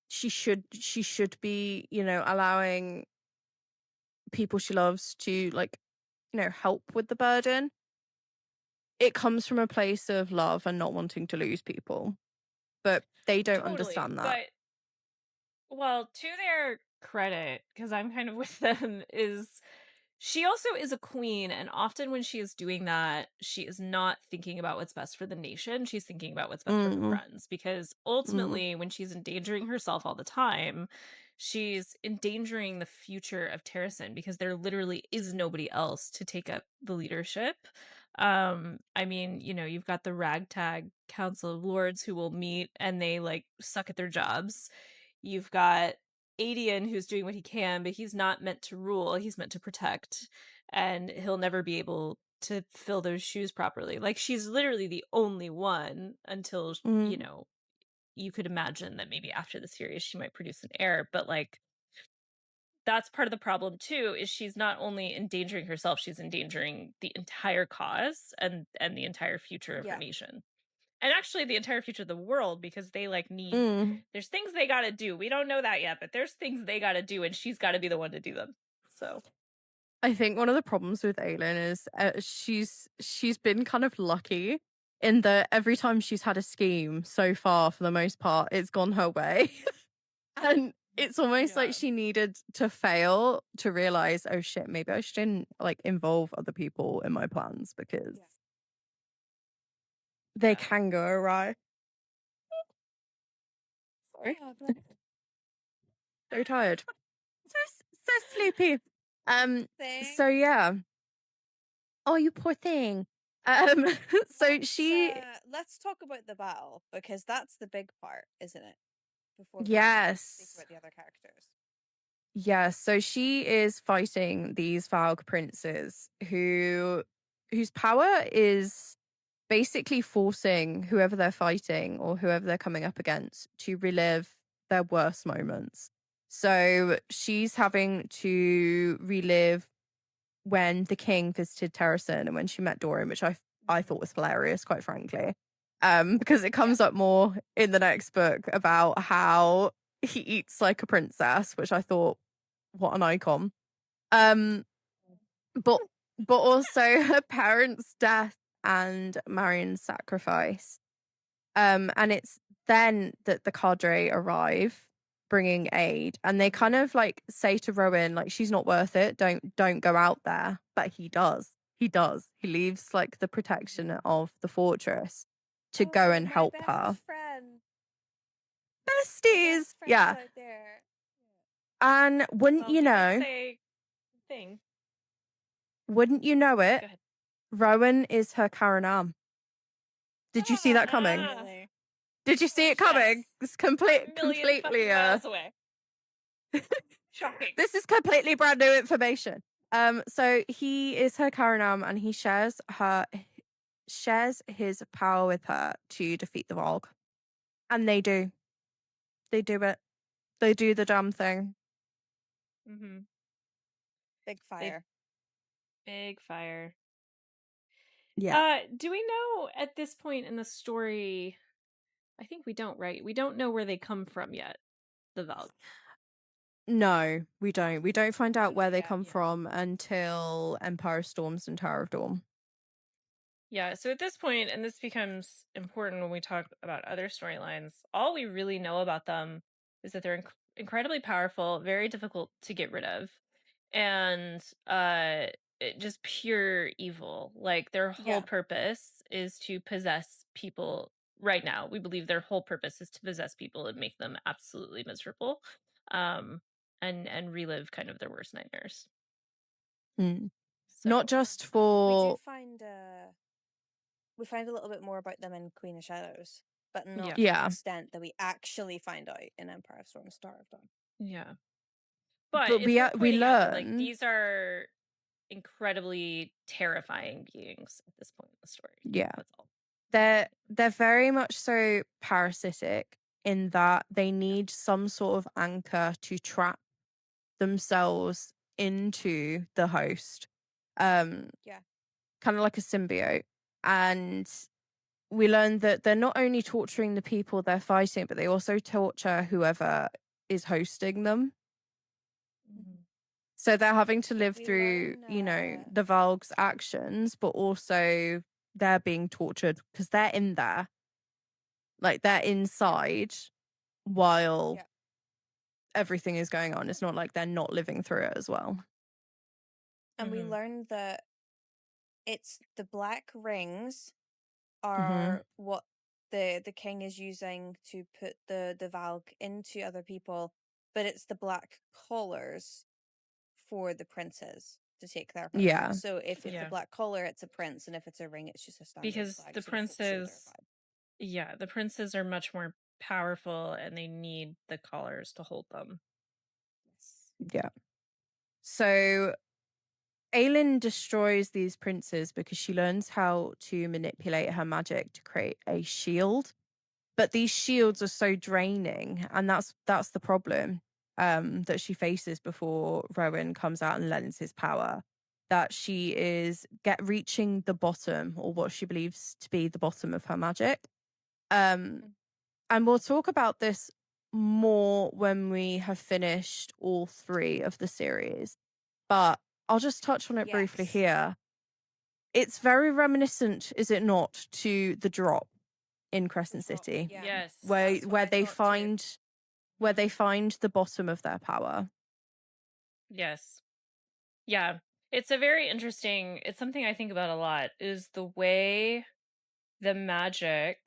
she should be, allowing people she loves to like, help with the burden. It comes from a place of love and not wanting to lose people. But they don't Totally. understand that. But well, to their credit, because I'm kind of with them, is she also is a queen, and often when she is doing that, she is not thinking about what's best for the nation. She's thinking about what's best for her Mm, friends. Because mm, ultimately, when she's endangering herself all the time, she's endangering the future of Terrasen because there literally is nobody else to take up the leadership. I mean, you've got the ragtag council of lords who will meet and they like suck at their jobs. You've got Adian who's doing what he can, but he's not meant to rule, he's meant to protect, and he'll never be able to fill those shoes properly. Like she's literally the only one until, Mm. you could imagine that maybe after the series she might produce an heir, but like that's part of the problem too, is she's not only endangering herself, she's endangering the entire cause and the entire future of her Yeah. nation. And actually the entire future of the world, because they like need Mm. there's things they got to do. We don't know that yet, but there's things they got to do and she's got to be the one to do them. So, I think one of the problems with Aelin is she's been kind of lucky in that every time she's had a scheme so far, for the most part, it's gone her way. And it's almost like yeah. she needed to fail to realize, oh shit, maybe I shouldn't like involve other people in my plans because Yeah. they Yeah. can go awry. Sorry. Oh, bless So tired. So sleepy. thing. So yeah. Oh, you poor thing. So Let's talk about the battle, because that's the big part, isn't it? Before we speak yes. about the other characters. Yes, so she is fighting these Valg princes whose power is basically forcing whoever they're fighting or whoever they're coming up against to relive their worst moments. So she's having to relive when the king visited Terrasen and when she met Doran, which I thought was hilarious, quite frankly. Because it comes up more in the next book about how he eats like a princess, which I thought, what an icon. But also her parents' death and Marion's sacrifice. And it's then that the cadre arrive bringing aid, and they kind of like say to Rowan, like, she's not worth it, don't go out there. But he does. He leaves like the protection of the fortress to go Oh, and my help best her. friend. My Besties. best friends Yeah. out there. And wouldn't Well, you he did know, say thing. wouldn't you know it, Go ahead. Rowan is her Karanam. Did you see that coming? Ah, Really? Did you see it coming? yes. It's A million completely fucking miles away. Shocking. this is completely brand new information. So he is her Karanam and he shares his power with her to defeat the Volg. And they do. They do it. They do the damn thing. Mm-hmm. Big fire. Big fire. Yeah. Do we know at this point in the story? I think we don't, right? We don't know where they come from yet. The Valk. No, we don't. We don't find out Not where they yet, come yeah. from until Empire Storms and Tower of Dawn. Yeah, so at this point, and this becomes important when we talk about other storylines, all we really know about them is that they're incredibly powerful, very difficult to get rid of, and just pure evil. Like their whole Yeah. purpose is to possess people. Right now, we believe their whole purpose is to possess people and make them absolutely miserable, and relive kind of their worst nightmares. Hmm. So Not just We do for find we find a little bit more about them in Queen of Shadows, but not yeah, to the yeah, extent that we actually find out in Empire of Storm Star of Dawn. yeah. But but it's worth we pointing out that like learn. these are incredibly terrifying beings at this point in the story. Yeah. That's all. They're very much so parasitic in that they need some sort of anchor to trap themselves into the host. Yeah. Kind of like a symbiote. And we learn that they're not only torturing the people they're fighting, but they also torture whoever is hosting them. Mhm. So they're having to live We through, learn the Valg's actions, but also they're being tortured because they're in there. Like they're inside while Yeah. everything is going on. It's not like they're not living through it as well. And we Mhm. learned that it's the black rings Mm-hmm. are what the king is using to put the Valg into other people, but it's the black collars for the princes. to take their house. Yeah. So if it's a Yeah. black collar, it's a prince, and if it's a ring, it's just a standard Because flag. the Sort of like shoulder princes, vibe. yeah, the princes are much more powerful and they need the collars to hold them. Yes. Yeah. So Aelin destroys these princes because she learns how to manipulate her magic to create a shield. But these shields are so draining, and that's the problem that she faces before Rowan comes out and lends his power. That she is reaching the bottom, or what she believes to be the bottom of her magic. And we'll talk about this more when we have finished all 3 of the series. But I'll just touch on it briefly Yes. here. It's very reminiscent, is it not, to the drop in Crescent The drop, City, yeah. Yes. where That's what I they thought too. find where they find the bottom of their power. Yes. Yeah. It's a very interesting, it's something I think about a lot, is the way the magic,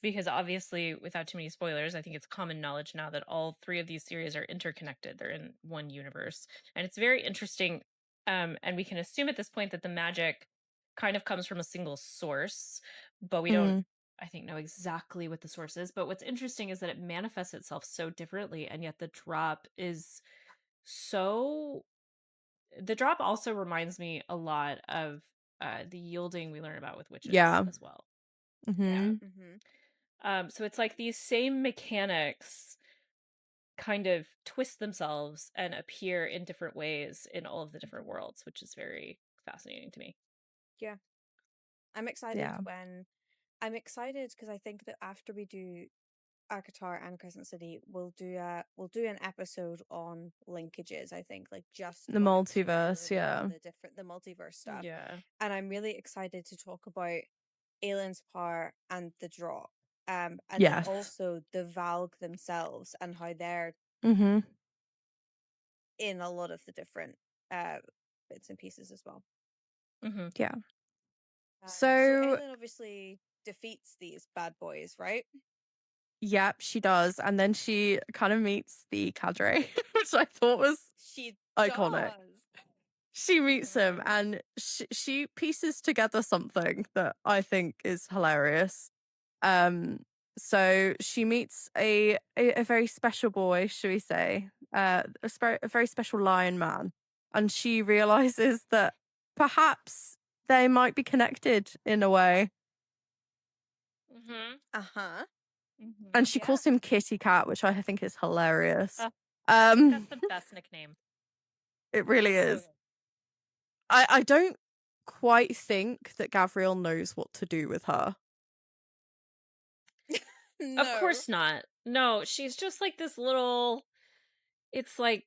because obviously, without too many spoilers, I think it's common knowledge now that all 3 of these series are interconnected. They're in one universe. And it's very interesting. And we can assume at this point that the magic kind of comes from a single source, but we don't, I think, know exactly what the source is. But what's interesting is that it manifests itself so differently, and yet the drop is so. The drop also reminds me a lot of the yielding we learn about with witches Yeah. as well. Mm-hmm. So it's like these same mechanics kind of twist themselves and appear in different ways in all of the different worlds, which is very fascinating to me. Yeah. I'm excited Yeah. because I think that after we do Akatar and Crescent City, we'll do an episode on linkages. I think, like, just The going through all multiverse, of yeah. the multiverse stuff. Yeah. And I'm really excited to talk about Aelin's power and the drop. And then Yes. also the Valg themselves and how they're Mm-hmm. in a lot of the different bits and pieces as well. Mm-hmm. Yeah. So So Aelin obviously defeats these bad boys, right? yep, she does. And then she kind of meets the cadre, which I thought was She iconic. does. She meets him and she pieces together something that I think is hilarious. So she meets a very special boy, should we say, a very special lion man, and she realizes that perhaps they might be connected in a way, Mm-hmm. Uh-huh. and she Yeah. calls him Kitty Cat, which I think is hilarious. That's the best nickname. It really So is. I don't quite think that Gabrielle knows what to do with her. no. Of course not. No, she's just like this little. It's like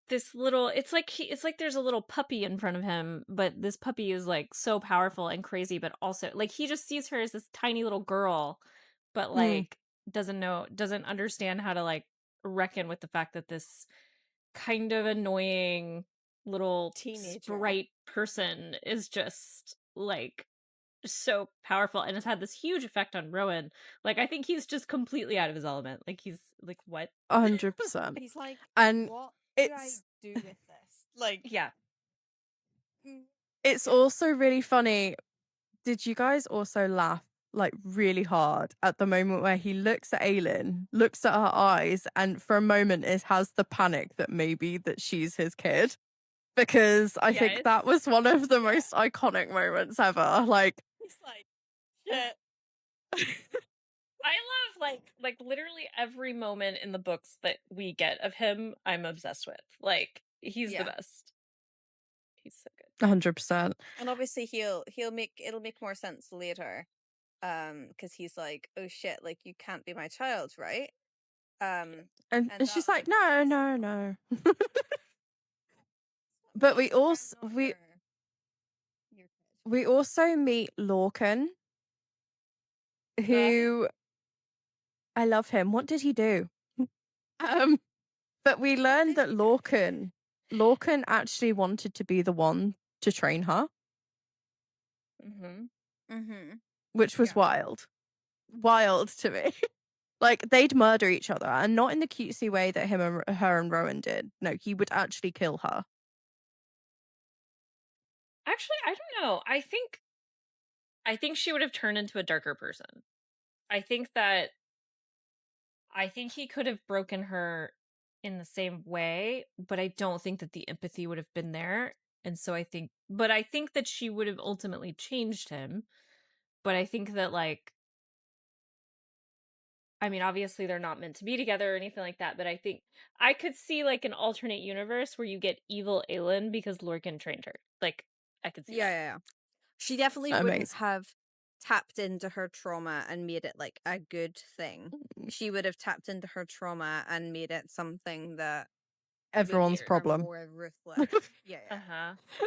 this little. It's like there's a little puppy in front of him, but this puppy is like so powerful and crazy, but also like he just sees her as this tiny little girl, but like doesn't understand how to like reckon with the fact that this kind of annoying little Teenager. sprite person is just like so powerful and has had this huge effect on Rowan. Like I think he's just completely out of his element. Like he's like, what? 100%. He's like, And what do I it's do with this? Like, Yeah. it's also really funny. Did you guys also laugh like really hard at the moment where he looks at Aelin, looks at her eyes, and for a moment it has the panic that maybe that she's his kid? Because I think that was one of the most iconic moments ever. Like, he's like, shit. I love like literally every moment in the books that we get of him, I'm obsessed with. Like he's the best. He's so good. 100%. And obviously it'll make more sense later. Because he's like, oh shit, like you can't be my child, right? And and she's that like, no. But we also we also meet Lorcan, who I love him. What did he do? But we learned that Lorcan actually wanted to be the one to train her, which was wild to me. Like they'd murder each other, and not in the cutesy way that her and Rowan did. No, he would actually kill her. Actually, I don't know. I think she would have turned into a darker person. I think he could have broken her in the same way, but I don't think that the empathy would have been there. And so I think that she would have ultimately changed him. But I think that, like, I mean, obviously they're not meant to be together or anything like that, but I think I could see, like, an alternate universe where you get evil Aelin because Lorcan trained her. Like, I could see Yeah, that. yeah, yeah. She definitely wouldn't Amazing. have tapped into her trauma and made it like a good thing. She would have tapped into her trauma and made it something that would Everyone's make her problem. more ruthless. Yeah, yeah.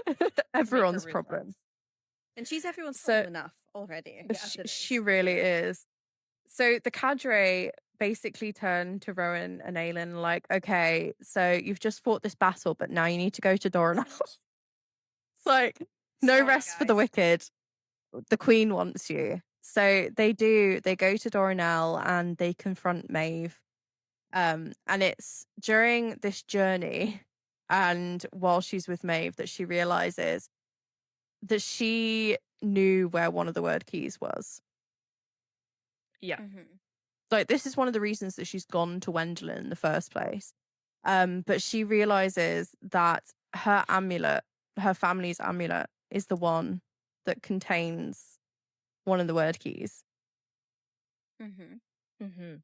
Uh-huh. Everyone's ruthless. problem. And she's everyone's So problem enough already. As it she is. really is. So the cadre basically turn to Rowan and Aelin like, okay, so you've just fought this battle, but now you need to go to Doranal. It's like, no Sorry, rest for the guys. wicked. The Queen wants you. So they do. They go to Doranel and they confront Maeve. And it's during this journey and while she's with Maeve that she realizes that she knew where one of the word keys was. Yeah. Mm-hmm. Like, this is one of the reasons that she's gone to Wendelin in the first place. But she realizes that her amulet, her family's amulet, is the one that contains one of the word keys, Mm-hmm. Mm-hmm.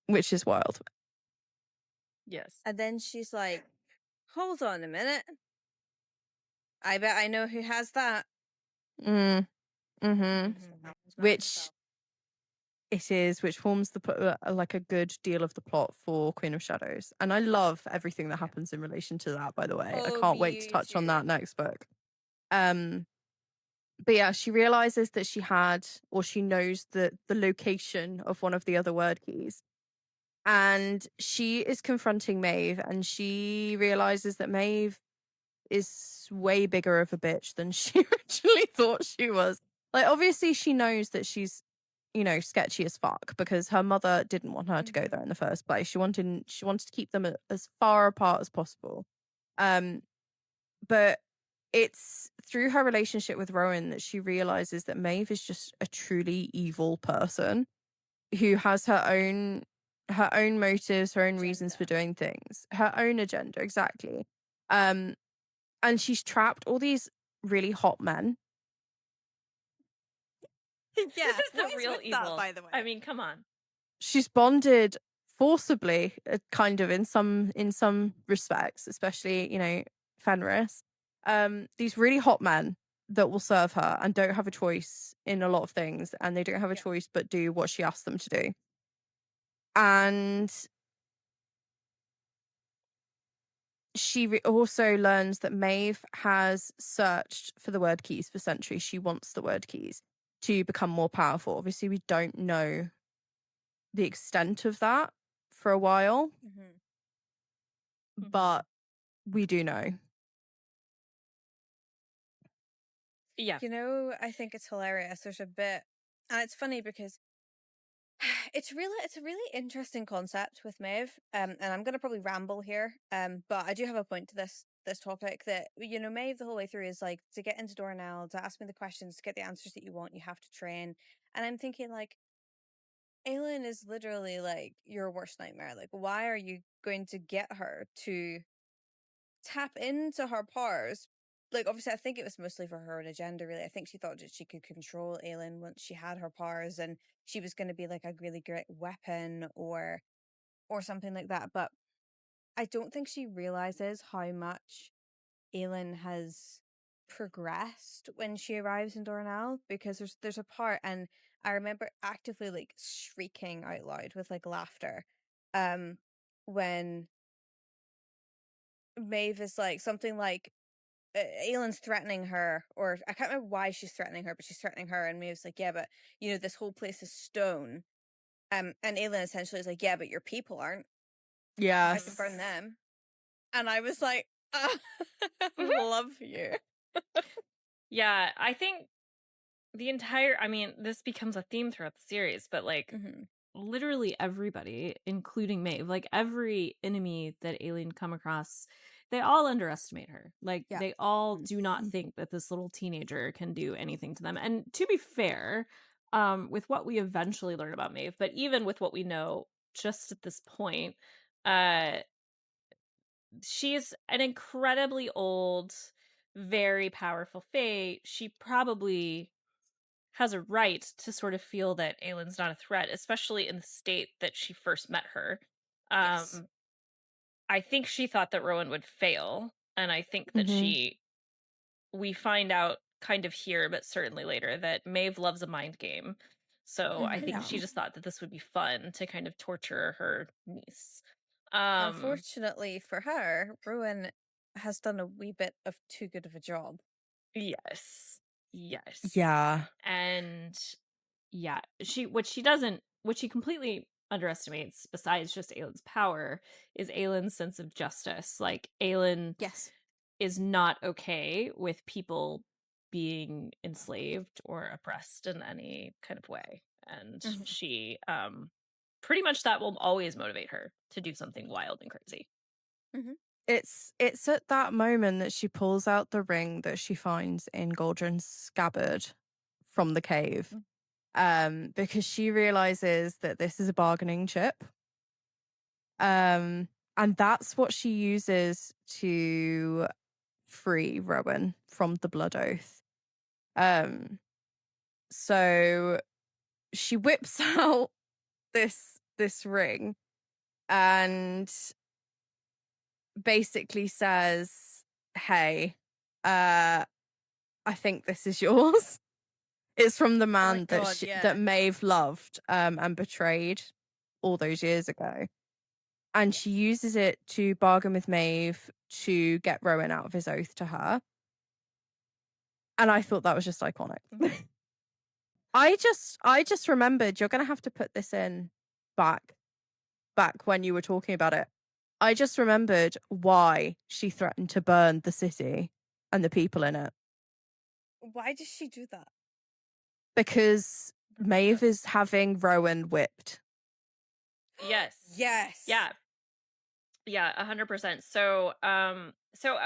which is wild. Yes. And then she's like, hold on a minute. I bet I know who has that. Mm, mm-hmm. Mhm. Which it is, which forms like a good deal of the plot for Queen of Shadows. And I love everything that happens in relation to that, by the way. I Oh, can't wait to touch on that next book. But yeah, she realizes that she knows the location of one of the other word keys. And she is confronting Maeve, and she realizes that Maeve is way bigger of a bitch than she originally thought she was. Like, obviously, she knows that she's, sketchy as fuck because her mother didn't want her to go there in the first place. She wanted to keep them as far apart as possible. But it's through her relationship with Rowan that she realizes that Maeve is just a truly evil person who has her own motives, her own reasons for doing things, her own agenda, exactly. And she's trapped all these really hot men. Yeah, This is the what is real with evil. that, by the way? I mean, come on. She's bonded forcibly, kind of in some respects, especially Fenris. These really hot men that will serve her and don't have a choice in a lot of things, and they don't have a choice but do what she asks them to do. And she also learns that Maeve has searched for the word keys for centuries. She wants the word keys to become more powerful. Obviously, we don't know the extent of that for a while, but we do know. Yeah. I think it's hilarious. There's a bit, and it's funny because it's a really interesting concept with Maeve. And I'm gonna probably ramble here. But I do have a point to this topic that Maeve the whole way through is like, to get into Dornell, to ask me the questions, to get the answers that you want, you have to train. And I'm thinking, like, Aelin is literally like your worst nightmare. Like, why are you going to get her to tap into her powers? Like, obviously, I think it was mostly for her own agenda, really. I think she thought that she could control Aelin once she had her powers, and she was going to be like a really great weapon or something like that. But I don't think she realizes how much Aelin has progressed when she arrives in Dornell, because there's a part, and I remember actively like shrieking out loud with like laughter when Maeve is like something like Aelin's threatening her, or I can't remember why she's threatening her, but she's threatening her, and Maeve's like, yeah, but this whole place is stone. And Aelin essentially is like, yeah, but your people aren't. Yeah. I can burn them. And I was like, love you. Yeah, I think I mean, this becomes a theme throughout the series, but like literally everybody, including Maeve, like every enemy that Aileen come across they all underestimate her. Like, Yeah. they all do not think that this little teenager can do anything to them. And to be fair, with what we eventually learn about Maeve, but even with what we know just at this point, uh, she's an incredibly old, very powerful fae. She probably has a right to sort of feel that Aylin's not a threat, especially in the state that she first met her. Yes. I think she thought that Rowan would fail, and I think that Mhm. we find out kind of here, but certainly later, that Maeve loves a mind game. So I think Yeah. she just thought that this would be fun to kind of torture her niece. Um, Unfortunately for her, Rowan has done a wee bit of too good of a job. yes. Yes. Yeah. And yeah, what she completely underestimates, besides just Aylin's power, is Aylin's sense of justice. Like, Aylin Yes. is not okay with people being enslaved or oppressed in any kind of way. And Mhm. she, pretty much that will always motivate her to do something wild and crazy. It's at that moment that she pulls out the ring that she finds in Galdrin's scabbard from the cave. Because she realizes that this is a bargaining chip. And that's what she uses to free Rowan from the blood oath. So she whips out this ring and basically says, "Hey, I think this is yours." It's from the Oh my man God, yeah. that Maeve loved and betrayed all those years ago. And she uses it to bargain with Maeve to get Rowan out of his oath to her. And I thought that was just iconic. I just remembered, you're gonna have to put this in back when you were talking about it. I just remembered why she threatened to burn the city and the people in it. Why does she do that? Because Maeve is having Rowan whipped. Yes. Yes. Yeah. Yeah, 100%. So,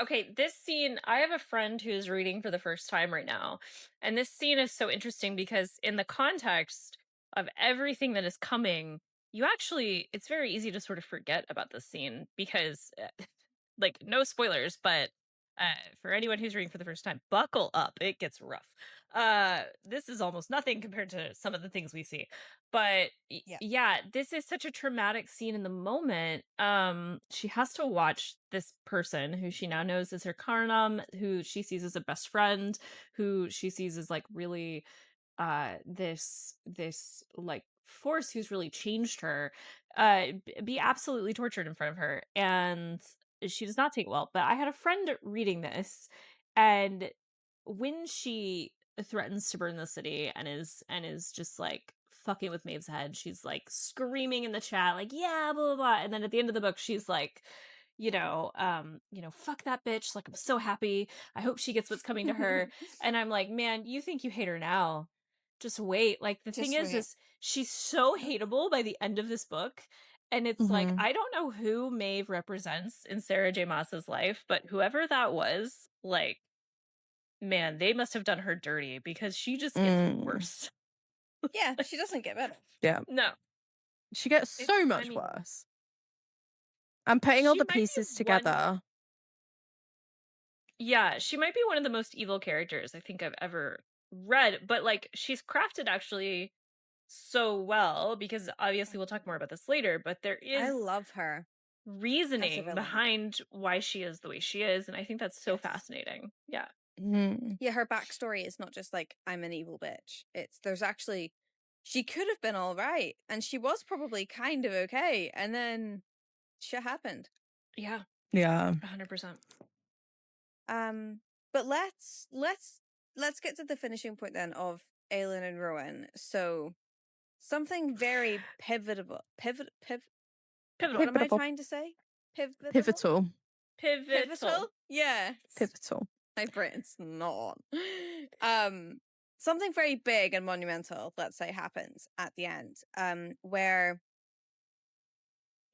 okay, this scene, I have a friend who's reading for the first time right now, and this scene is so interesting because in the context of everything that is coming, it's very easy to sort of forget about this scene because, like, no spoilers, but for anyone who's reading for the first time, buckle up. It gets rough. This is almost nothing compared to some of the things we see. But Yeah. yeah, this is such a traumatic scene in the moment. She has to watch this person who she now knows is her Karnam, who she sees as a best friend, who she sees as like really this like force who's really changed her, be absolutely tortured in front of her, and she does not take it well. But I had a friend reading this, and when she threatens to burn the city and is just like fucking with Maeve's head, she's like screaming in the chat like, yeah, blah blah blah, and then at the end of the book she's like, fuck that bitch, like, I'm so happy, I hope she gets what's coming to her. And I'm like, man, you think you hate her now, just wait. Like, the thing Just wait. is she's so hateable by the end of this book. And it's like, I don't know who Maeve represents in Sarah J. Maas's life, but whoever that was, like, man, they must have done her dirty because she just gets worse. Yeah, she doesn't get better. Yeah. No. She gets so much worse. And putting all she the might be pieces one- together. Yeah, she might be one of the most evil characters I think I've ever read, but like, she's crafted actually so well because obviously we'll talk more about this later, but there I is love her as a reasoning villain. behind why she is the way she is, and I think that's so Yes. fascinating. Yeah. Yeah, her backstory is not just like, I'm an evil bitch. There's actually, she could have been all right, and she was probably kind of okay, and then shit happened. Yeah. Yeah. 100%. But let's get to the finishing point then of Aelin and Rowan. So something very pivotal. What am I trying to say? Pivotal. Yeah. Pivotal. My brain's not. Something very big and monumental, let's say, happens at the end. Where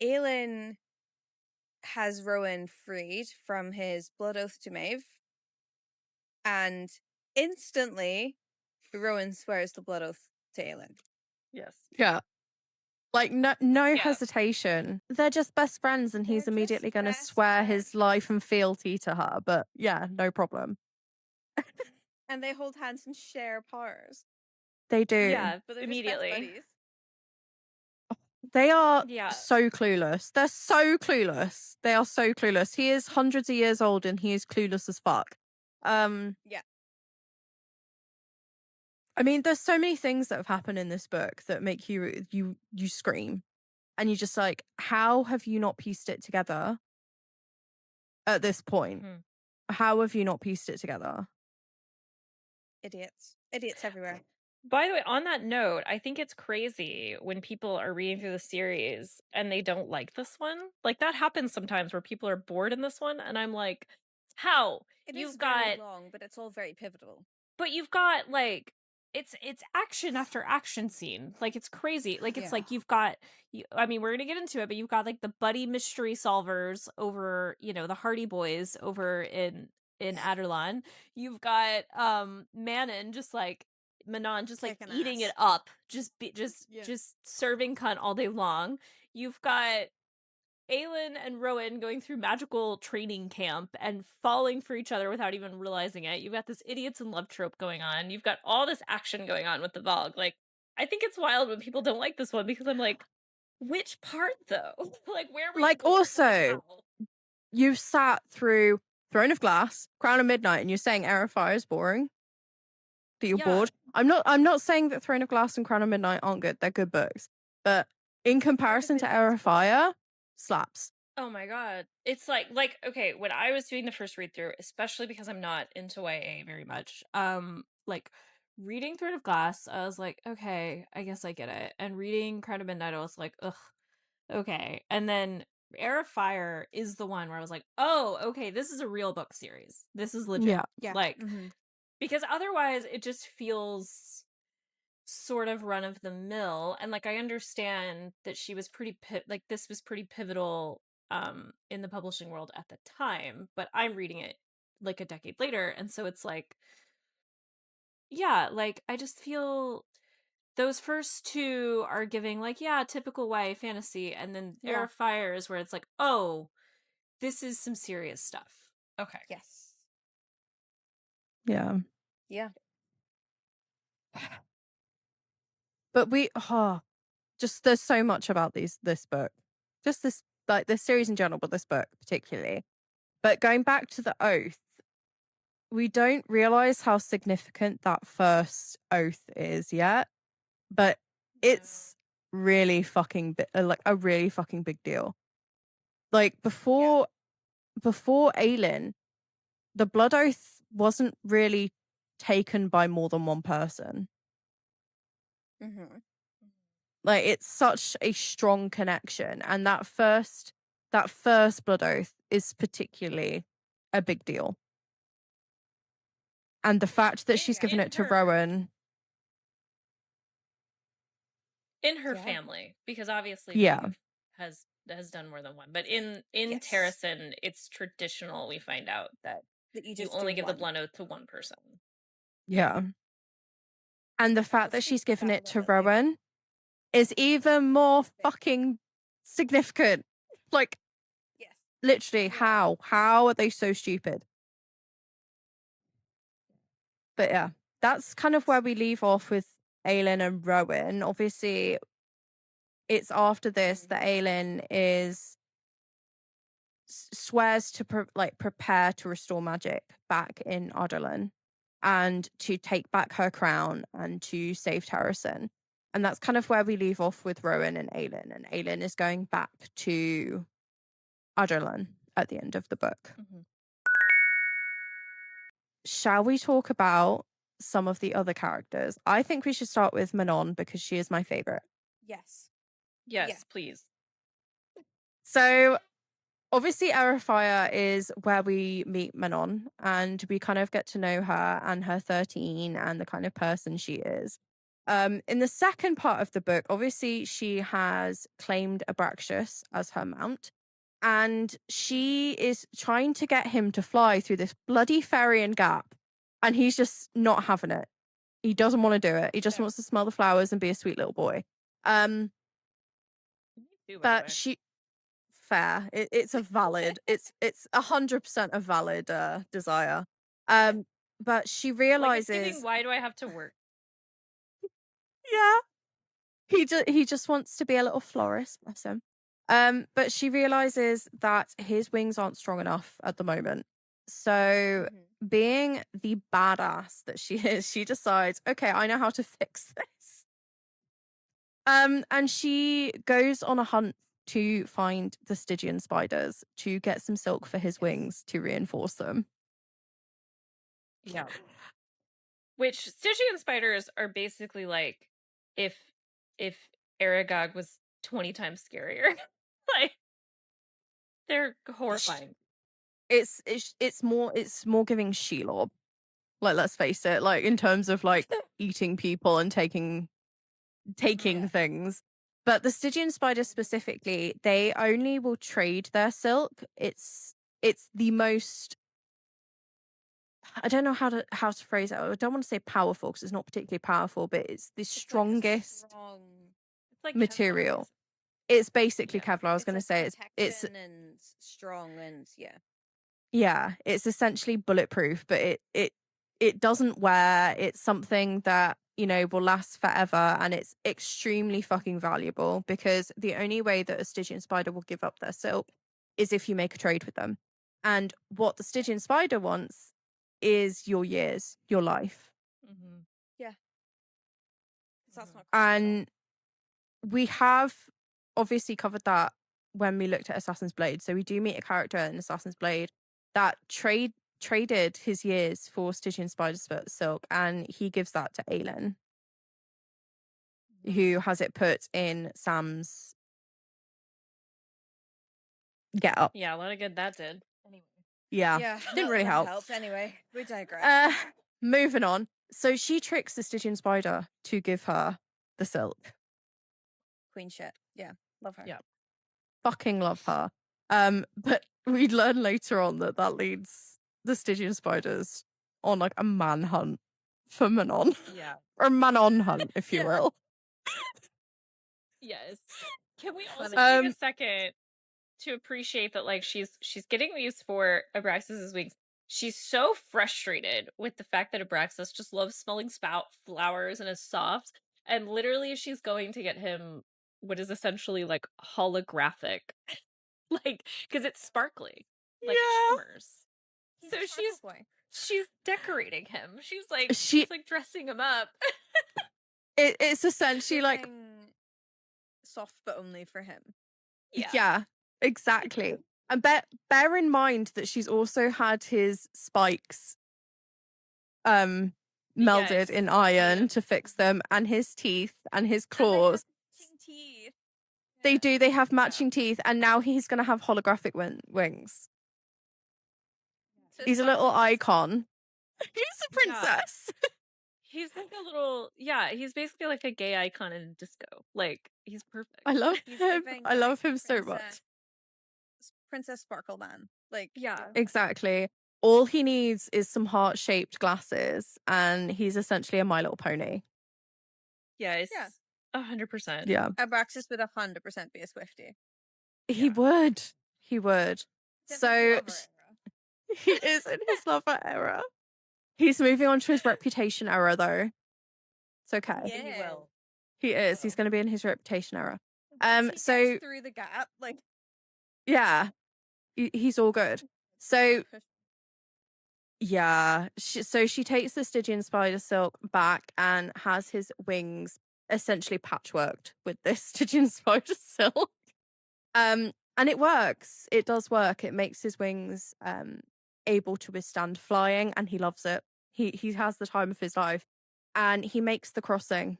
Aelin has Rowan freed from his blood oath to Maeve, and instantly Rowan swears the blood oath to Aelin. Yes. Yeah. Like, no Yeah. hesitation. They're just best friends, and he's They're immediately just going to best swear his friends. life and fealty to her. But yeah, no problem. And they hold hands and share powers. They do. Yeah, But they're immediately. just best buddies. They are Yeah. so clueless. They're so clueless. They are so clueless. He is hundreds of years old and he is clueless as fuck. Yeah. I mean, there's so many things that have happened in this book that make you scream. And you're just like, how have you not pieced it together at this point? Mhm. How have you not pieced it together? Idiots. Idiots everywhere. By the way, on that note, I think it's crazy when people are reading through the series and they don't like this one. Like, that happens sometimes where people are bored in this one, and I'm like, how? It You've is very got long, but it's all very pivotal. But you've got, like, it's action after action scene. Like, it's crazy. Like, it's Yeah. like you've got I mean, we're gonna get into it, but you've got, like, the buddy mystery solvers over, the Hardy Boys over in Aderlan. You've got Manon just like Manon just like Kicking eating ass. it up, Yeah. just serving cunt all day long. You've got Aelin and Rowan going through magical training camp and falling for each other without even realizing it. You've got this idiots in love trope going on. You've got all this action going on with the Vogue. Like, I think it's wild when people don't like this one because I'm like, which part though? Like, where were Like, you bored? also, Like, how? you've sat through Throne of Glass, Crown of Midnight, and you're saying Heir of Fire is boring? That you're Yeah. bored? I'm not saying that Throne of Glass and Crown of Midnight aren't good. They're good books. But in comparison to Midnight Heir is of Fire, slaps. Oh my god. It's like okay, when I was doing the first read through, especially because I'm not into YA very much, like reading Throne of Glass, I was like, okay, I guess I get it. And reading Crown of Midnight, I was like, ugh, okay. And then Heir of Fire is the one where I was like, oh, okay, this is a real book series. This is legit. Yeah. Yeah. Like, Mhm. because otherwise it just feels sort of run of the mill. And like, I understand that she was like this was pretty pivotal in the publishing world at the time, but I'm reading it like a decade later, and so it's like, yeah, like I just feel those first two are giving like, yeah, typical YA fantasy, and then Heir Yeah. of Fire is where it's like, oh, this is some serious stuff. Okay. Yes. Yeah. Yeah. But just there's so much about this book. Just this, like, this series in general, but this book particularly. But going back to the oath, we don't realize how significant that first oath is yet, but it's really fucking like a really fucking big deal. Like, before Aelin, the blood oath wasn't really taken by more than one person. Mhm. Like, it's such a strong connection, and that first blood oath is particularly a big deal. And the fact that she's given it to Rowan, in her Yeah. family, because obviously Yeah. Maeve has done more than one, but in Yes. Terrasen, it's traditional, we find out that That you you just only do give the one. blood oath to one person. yeah. And the fact We'll that she's speak to given that it a to little bit later. Rowan is even more fucking significant. Like, Yes. literally, Yeah. how are they so stupid? But yeah, that's kind of where we leave off with Aelin and Rowan. Obviously, it's after this that Aelin swears to prepare to restore magic back in Ardalan and to take back her crown and to save Terrasen. And that's kind of where we leave off with Rowan and Aelin. And Aelin is going back to Ardalan at the end of the book. Mm-hmm. Shall we talk about some of the other characters? I think we should start with Manon because she is my favorite. Yes. Yes, Yeah. please. So obviously, Heir of Fire is where we meet Manon and we kind of get to know her and her 13 and the kind of person she is. In the second part of the book, obviously, she has claimed Abraxas as her mount. and she is trying to get him to fly through this bloody ferry and gap, and he's just not having it. He doesn't want to do it. He just Yeah. wants to smell the flowers and be a sweet little boy. Me too, by the But way. she fair. It's a valid. it's 100% a valid desire. But she Like, it's realizes, giving, why do I have to work? yeah, he just wants to be a little florist, bless him. But she realizes that his wings aren't strong enough at the moment. So, being the badass that she is, she decides, okay, I know how to fix this. And she goes on a hunt to find the Stygian spiders to get some silk for his wings to reinforce them. Yeah. Which Stygian spiders are basically like if Aragog was 20 times scarier. Like, they're horrifying. It's more giving Shelob. Like, let's face it, like in terms of like eating people and taking things. But the Stygian spiders specifically, they only will trade their silk. It's the most, I don't know how to phrase it. I don't want to say powerful because it's not particularly powerful, but it's the strongest It's like material. Kevlar. It's basically Yeah. Kevlar. I was going to say it's protection and strong and yeah, it's essentially bulletproof, but it doesn't wear. It's something that, you know, will last forever, and it's extremely fucking valuable because the only way that a Stygian spider will give up their silk is if you make a trade with them. And what the Stygian spider wants is your years, your life. Mm-hmm. Yeah. That's not And we have obviously covered that when we looked at Assassin's Blade. So we do meet a character in Assassin's Blade that traded his years for Stygian spider silk, and he gives that to Aelin, who has it put in Sam's get up. Yeah, a lot of good that did. Anyway. Yeah, didn't really help. Anyway, we digress. Moving on. So she tricks the Stygian spider to give her the silk. Queen shit. Yeah, love her. Yeah. Fucking love her. But we learn later on that leads the Stygian spiders on like a manhunt for Manon. Yeah. Or Manon hunt, if you will. Yes. Can we also Funny. take a second to appreciate that, like, she's getting these for Abraxas's wings. She's so frustrated with the fact that Abraxas just loves smelling flowers and is soft, and literally she's going to get him what is essentially like holographic, like, because it's sparkly, like it shimmers. He's So a sparkle boy. she's decorating him. She's She- like dressing him up. It's essentially like, Giving soft, but only for him. yeah, exactly. And bear in mind that she's also had his spikes melded in iron to fix them, and his teeth and his claws. Teeth. They do. They have matching teeth, and now he's going to have holographic wings. He's a little icon. He's a princess. He's like a little, he's basically like a gay icon in disco. Like, he's perfect. I love He's him. giving, I love like, him so much. Princess Sparkle Man. Like, Yeah. Exactly. All he needs is some heart-shaped glasses, and he's essentially a My Little Pony. Yeah, it's 100%. Yeah. Abraxas would 100% be a Swiftie. He would. He would. Except So his lover era. he is in his lover era. He's moving on to his reputation era, though. It's okay. Yeah. And he will. He is. He's going to be in his reputation era. Once he So gets through the gap, like, yeah, he's all good. So yeah, so she takes the Stygian spider silk back and has his wings essentially patchworked with this Stygian spider silk. And it works. It does work. It makes his wings able to withstand flying, and he loves it. He has the time of his life, and he makes the crossing.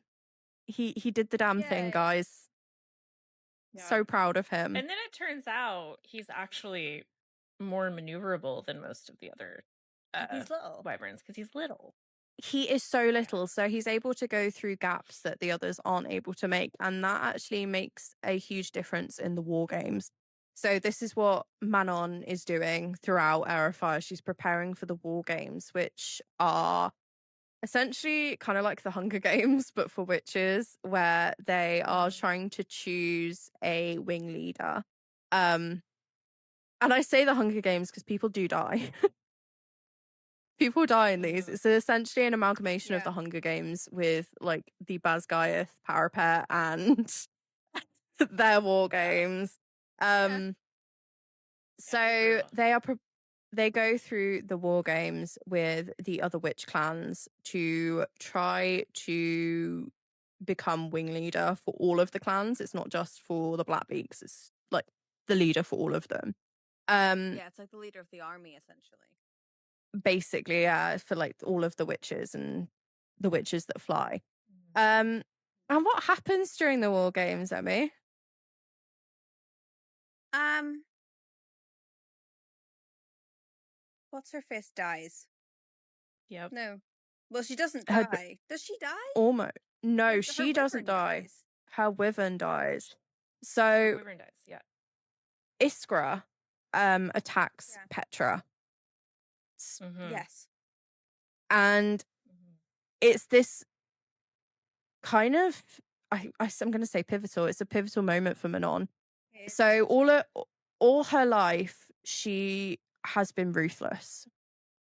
He did the damn thing, guys. Yeah. So proud of him. And then it turns out he's actually more maneuverable than most of the other he's little. wyverns because he's little. He is so little, so he's able to go through gaps that the others aren't able to make, and that actually makes a huge difference in the war games. So this is what Manon is doing throughout Heir of Fire. She's preparing for the war games, which are essentially kind of like the Hunger Games, but for witches, where they are trying to choose a wing leader. And I say the Hunger Games because people do die. People die in these. It's essentially an amalgamation of the Hunger Games with like the Basgiath parapet and their war games. So they go through the war games with the other witch clans to try to become wing leader for all of the clans. It's not just for the Blackbeaks, it's like the leader for all of them. It's like the leader of the army, essentially. Basically, for like all of the witches and the witches that fly. And what happens during the war games, Emmy? What's her face dies. Yep. No. Well, she doesn't Her- die. Does she die? Almost. No, Her she doesn't wyvern die. dies. Her wyvern dies. Her So wyvern dies, yeah. Iskra attacks Petra. Yes. And it's this kind of I'm going to say pivotal. It's a pivotal moment for Manon. So all her life she has been ruthless.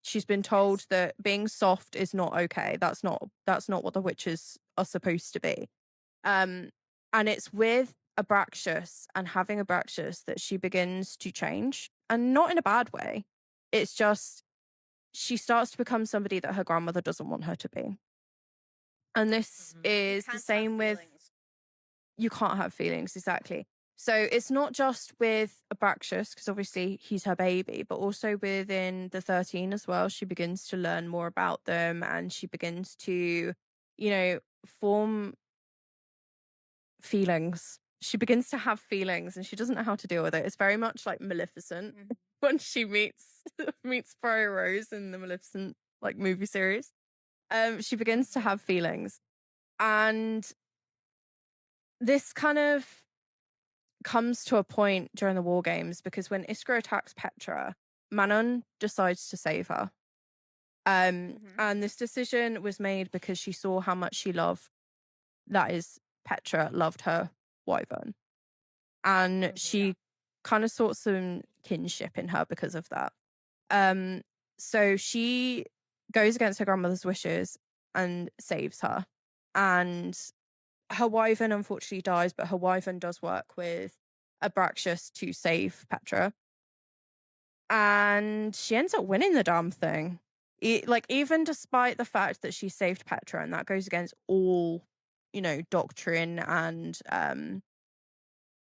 She's been told that being soft is not okay. That's not what the witches are supposed to be. And it's with Abraxas and having Abraxas that she begins to change, and not in a bad way. It's just she starts to become somebody that her grandmother doesn't want her to be. And this is the same with you can't have feelings, exactly. So it's not just with Abraxas, because obviously he's her baby, but also within the 13 as well. She begins to learn more about them, and she begins to, form feelings. She begins to have feelings, and she doesn't know how to deal with it. It's very much like Maleficent when she meets Briar Rose in the Maleficent like movie series. She begins to have feelings, and this kind of comes to a point during the war games because when Iskra attacks Petra, Manon decides to save her. And this decision was made because she saw how much Petra loved her wyvern. And she kind of sought some kinship in her because of that. So she goes against her grandmother's wishes and saves her. And her wyvern unfortunately dies, but her wyvern does work with Abraxas to save Petra. And she ends up winning the damn thing. Even despite the fact that she saved Petra, and that goes against all, doctrine and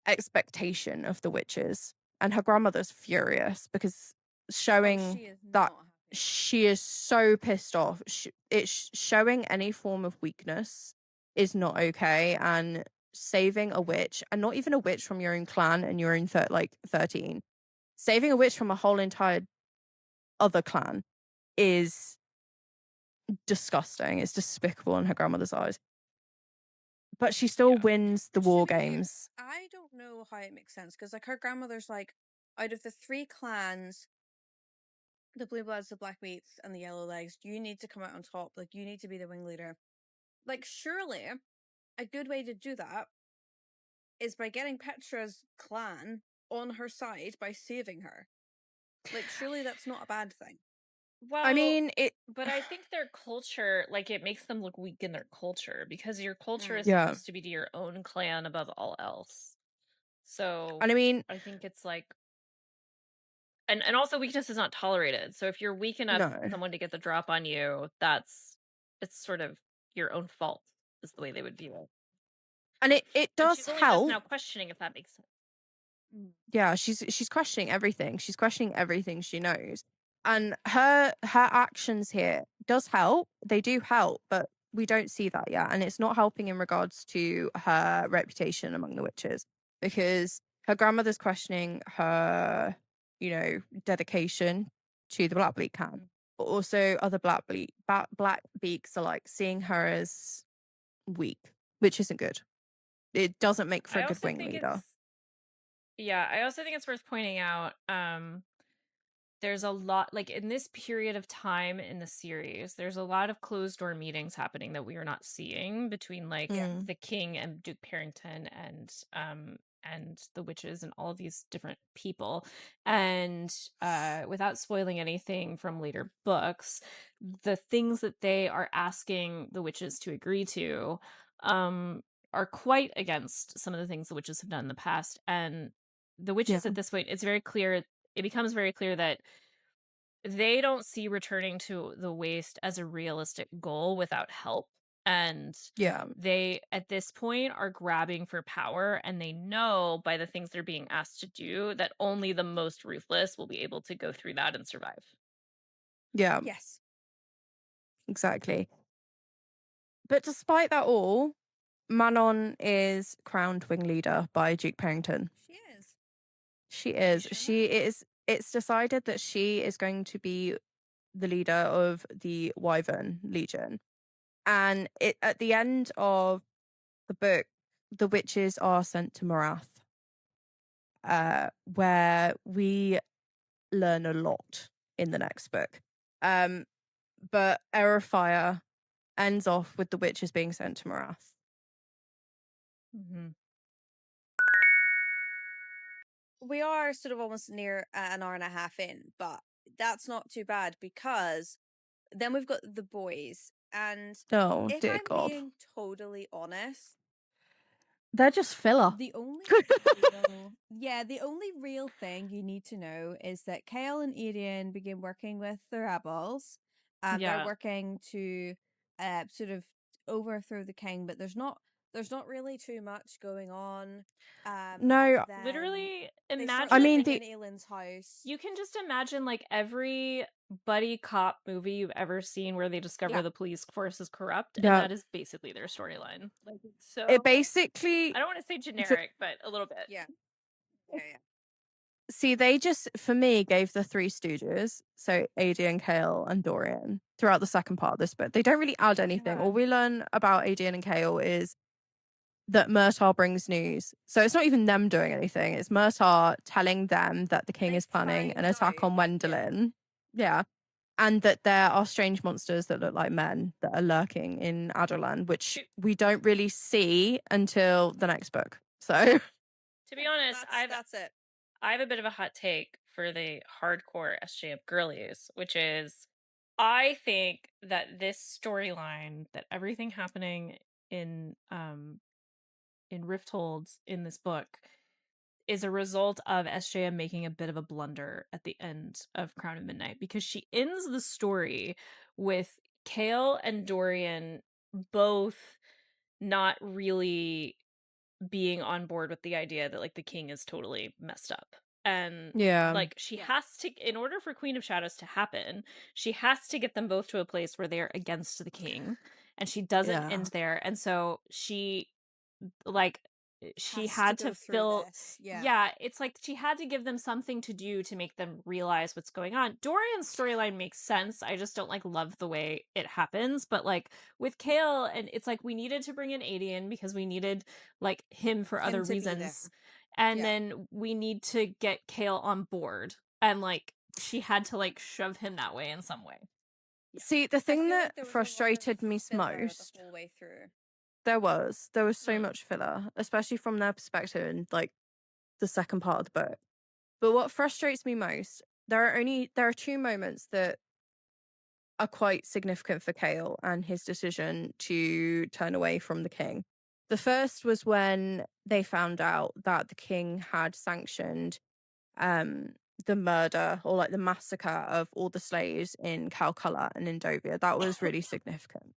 expectation of the witches. And her grandmother's furious because showing that she is so pissed off. It's showing any form of weakness is not okay, and saving a witch, and not even a witch from your own clan and your own 13, saving a witch from a whole entire other clan is disgusting. It's despicable in her grandmother's eyes. But she still wins the war games. I don't know how it makes sense because her grandmother's like, out of the 3 clans, the Blue Bloods, the Blackbeaks, and the Yellow Legs, you need to come out on top. Like, you need to be the wing leader. Like, surely a good way to do that is by getting Petra's clan on her side by saving her. Like, surely that's not a bad thing. Well, I mean, but I think their culture, it makes them look weak in their culture because your culture is Yeah. supposed to be to your own clan above all else. So, and I mean, I think it's and also weakness is not tolerated. So if you're weak enough for someone to get the drop on you, it's sort of your own fault, is the way they would view it. and it does she's only help. just now questioning if that makes sense. Yeah, she's questioning everything. She's questioning everything she knows. And her actions here does help. They do help, but we don't see that yet. And it's not helping in regards to her reputation among the witches, because her grandmother's questioning her, dedication to the Blackbeak clan. But also other Blackbeaks are seeing her as weak, which isn't good. It doesn't make for a good wing leader. Yeah, I also think it's worth pointing out, there's a lot like, in this period of time in the series, there's a lot of closed door meetings happening that we are not seeing between, like, Yeah. Mm. the king and Duke Parrington and the witches and all of these different people. And, without spoiling anything from later books, the things that they are asking the witches to agree to, um, are quite against some of the things the witches have done in the past. And the Yeah. witches at this point, it becomes very clear that they don't see returning to the waste as a realistic goal without help. And Yeah. they, at this point, are grabbing for power. And they know by the things they're being asked to do that only the most ruthless will be able to go through that and survive. Yeah. Yes. Exactly. But despite that all, Manon is crowned wing leader by Duke Parrington. She is. She is. sure She is. It's decided that she is going to be the leader of the Wyvern Legion. And at the end of the book, the witches are sent to Morath, where we learn a lot in the next book. But Heir of Fire ends off with the witches being sent to Morath. hmm We are sort of almost near an hour and a half in, but that's not too bad because then we've got the boys. And Oh, if dear I'm God. being totally honest, They're just filler. the only the only real thing you need to know is that Kale and Arian begin working with the rebels. They're Yeah. working to sort of overthrow the king, but there's not really too much going on. No, Then Literally they start I imagine mean, living in the Aelin's house. you can just imagine like every buddy cop movie you've ever seen where they discover Yeah. the police force is corrupt, and yeah, that is basically their storyline. Like it's it so basically I don't want to say the, generic, but a little bit. Yeah. Yeah. see, they just for me gave the Three Stooges, so Adrian, Kale, and Dorian, throughout the second part of this book. They don't really add anything. Yeah. All we learn about Adrian and Kale is that Murtar brings news. So it's not even them doing anything. It's Murtar telling them that the king They is planning an find attack out. on Yeah. Wendelin. Yeah. And that there are strange monsters that look like men that are lurking in Adarlan, which To, we don't really see until the next book. So, to be honest, That's it. I have a bit of a hot take for the hardcore SJM girlies, which is I think that this storyline, that everything happening in Riftholds in this book is a result of SJM making a bit of a blunder at the end of Crown of Midnight, because she ends the story with Kale and Dorian both not really being on board with the idea that like the king is totally messed up. And yeah. like she has to, in order for Queen of Shadows to happen, she has to get them both to a place where they're against the king, and she doesn't Yeah. end there. And so like she Has to had go to through fill this. Yeah. yeah, it's like she had to give them something to do to make them realize what's going on. Dorian's storyline makes sense. I just don't like love the way it happens. But like with Kale, and it's like we needed to bring in Adian because we needed like him for Him other to be there. reasons. And Yeah. then we need to get Kale on board. And like she had to like shove him that way in some way. See, the I thing feel that like there was a lot of frustrated me filler the most, whole way through. there was so Mm. much filler, especially from their perspective in like the second part of the book. But what frustrates me most, there are two moments that are quite significant for Kale and his decision to turn away from the king. The first was when they found out that the king had sanctioned um the murder or like the massacre of all the slaves in Calcutta and in Dovia. That was really significant.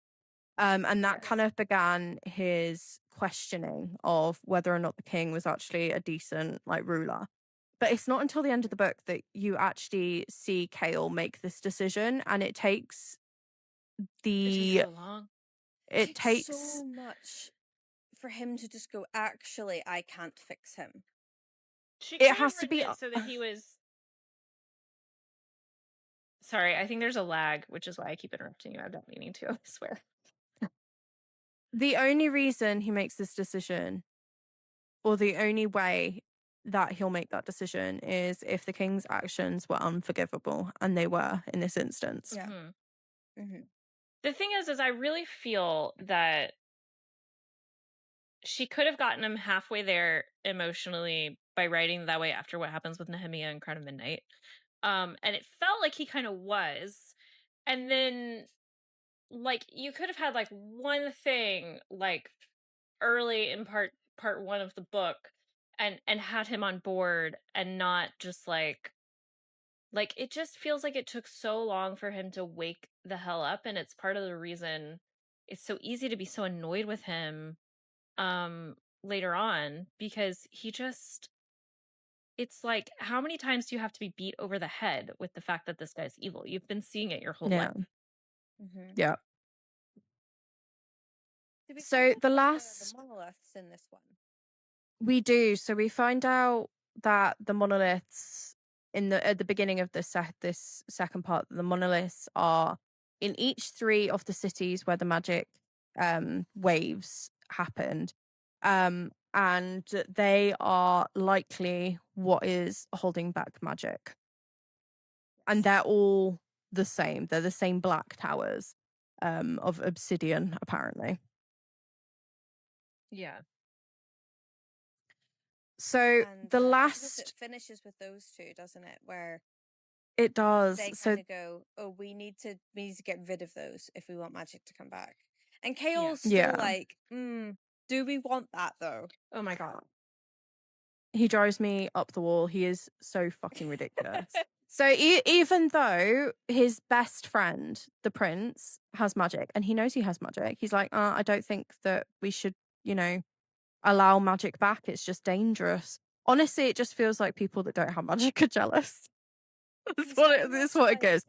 And that kind Yes. of began his questioning of whether or not the king was actually a decent like ruler. But it's not until the end of the book that you actually see Kale make this decision, and it takes It takes the so long. it Takes takes so much for him to just go, actually, I can't fix him. She it could have has to written be it so that he was sorry, I think there's a lag, which is why I keep interrupting you. I'm not meaning to, I swear. the only reason he makes this decision, or the only way that he'll make that decision is if the king's actions were unforgivable, and they were in this instance. Yeah. Mm-hmm. The thing is I really feel that she could have gotten him halfway there emotionally by writing that way after what happens with Nehemiah and Crown of Midnight. And it felt like he kind of was. And then, like, you could have had, like, one thing, like, early in part one of the book and had him on board and not just, like, it just feels like it took so long for him to wake the hell up, and it's part of the reason it's so easy to be so annoyed with him later on, because he just, it's like, how many times do you have to be beat over the head with the fact that this guy's evil? You've been seeing it your whole Yeah. life. Yeah. Did we So find out the about last the monoliths in this one? we do. So we find out that the monoliths at the beginning of this second part, the monoliths are in each 3 of the cities where the magic waves happened. And they are likely what is holding back magic. And they're all the same. They're the same black towers of obsidian, apparently. Yeah. So And the I guess last it finishes with those two, doesn't it? Where it does. they So kind of go, "Oh, we need to get rid of those if we want magic to come back." And Kale's still Yeah. like, "Do we want that though?" Oh my god. he drives me up the wall. He is so fucking ridiculous. So even though his best friend, the prince, has magic and he knows he has magic, he's like, I don't think that we should, allow magic back. It's just dangerous. Honestly, it just feels like people that don't have magic are jealous. That's what it goes.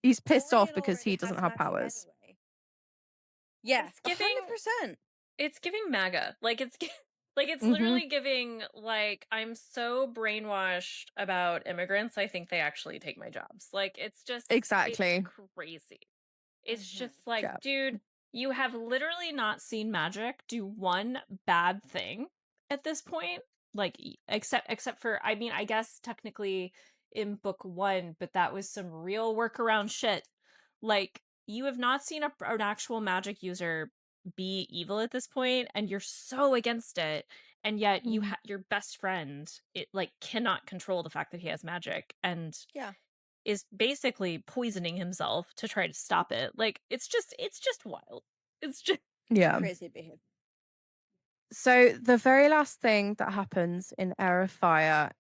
He's pissed off because he doesn't have powers. Anyway. Yeah, It's giving 100%. It's giving MAGA. Like, it's Mhm. literally giving, like, I'm so brainwashed about immigrants, I think they actually take my jobs. Like, it's just Exactly. it's crazy. It's just like, Yeah. dude, you have literally not seen magic do one bad thing at this point. Like, except for, I mean, I guess technically in book 1, but that was some real workaround shit. Like, you have not seen an actual magic user be evil at this point, and you're so against it, and yet you your best friend, it, like, cannot control the fact that he has magic, and Yeah. is basically poisoning himself to try to stop it. Like, it's just wild. It's just Crazy behavior. So the very last thing that happens in Heir of Fire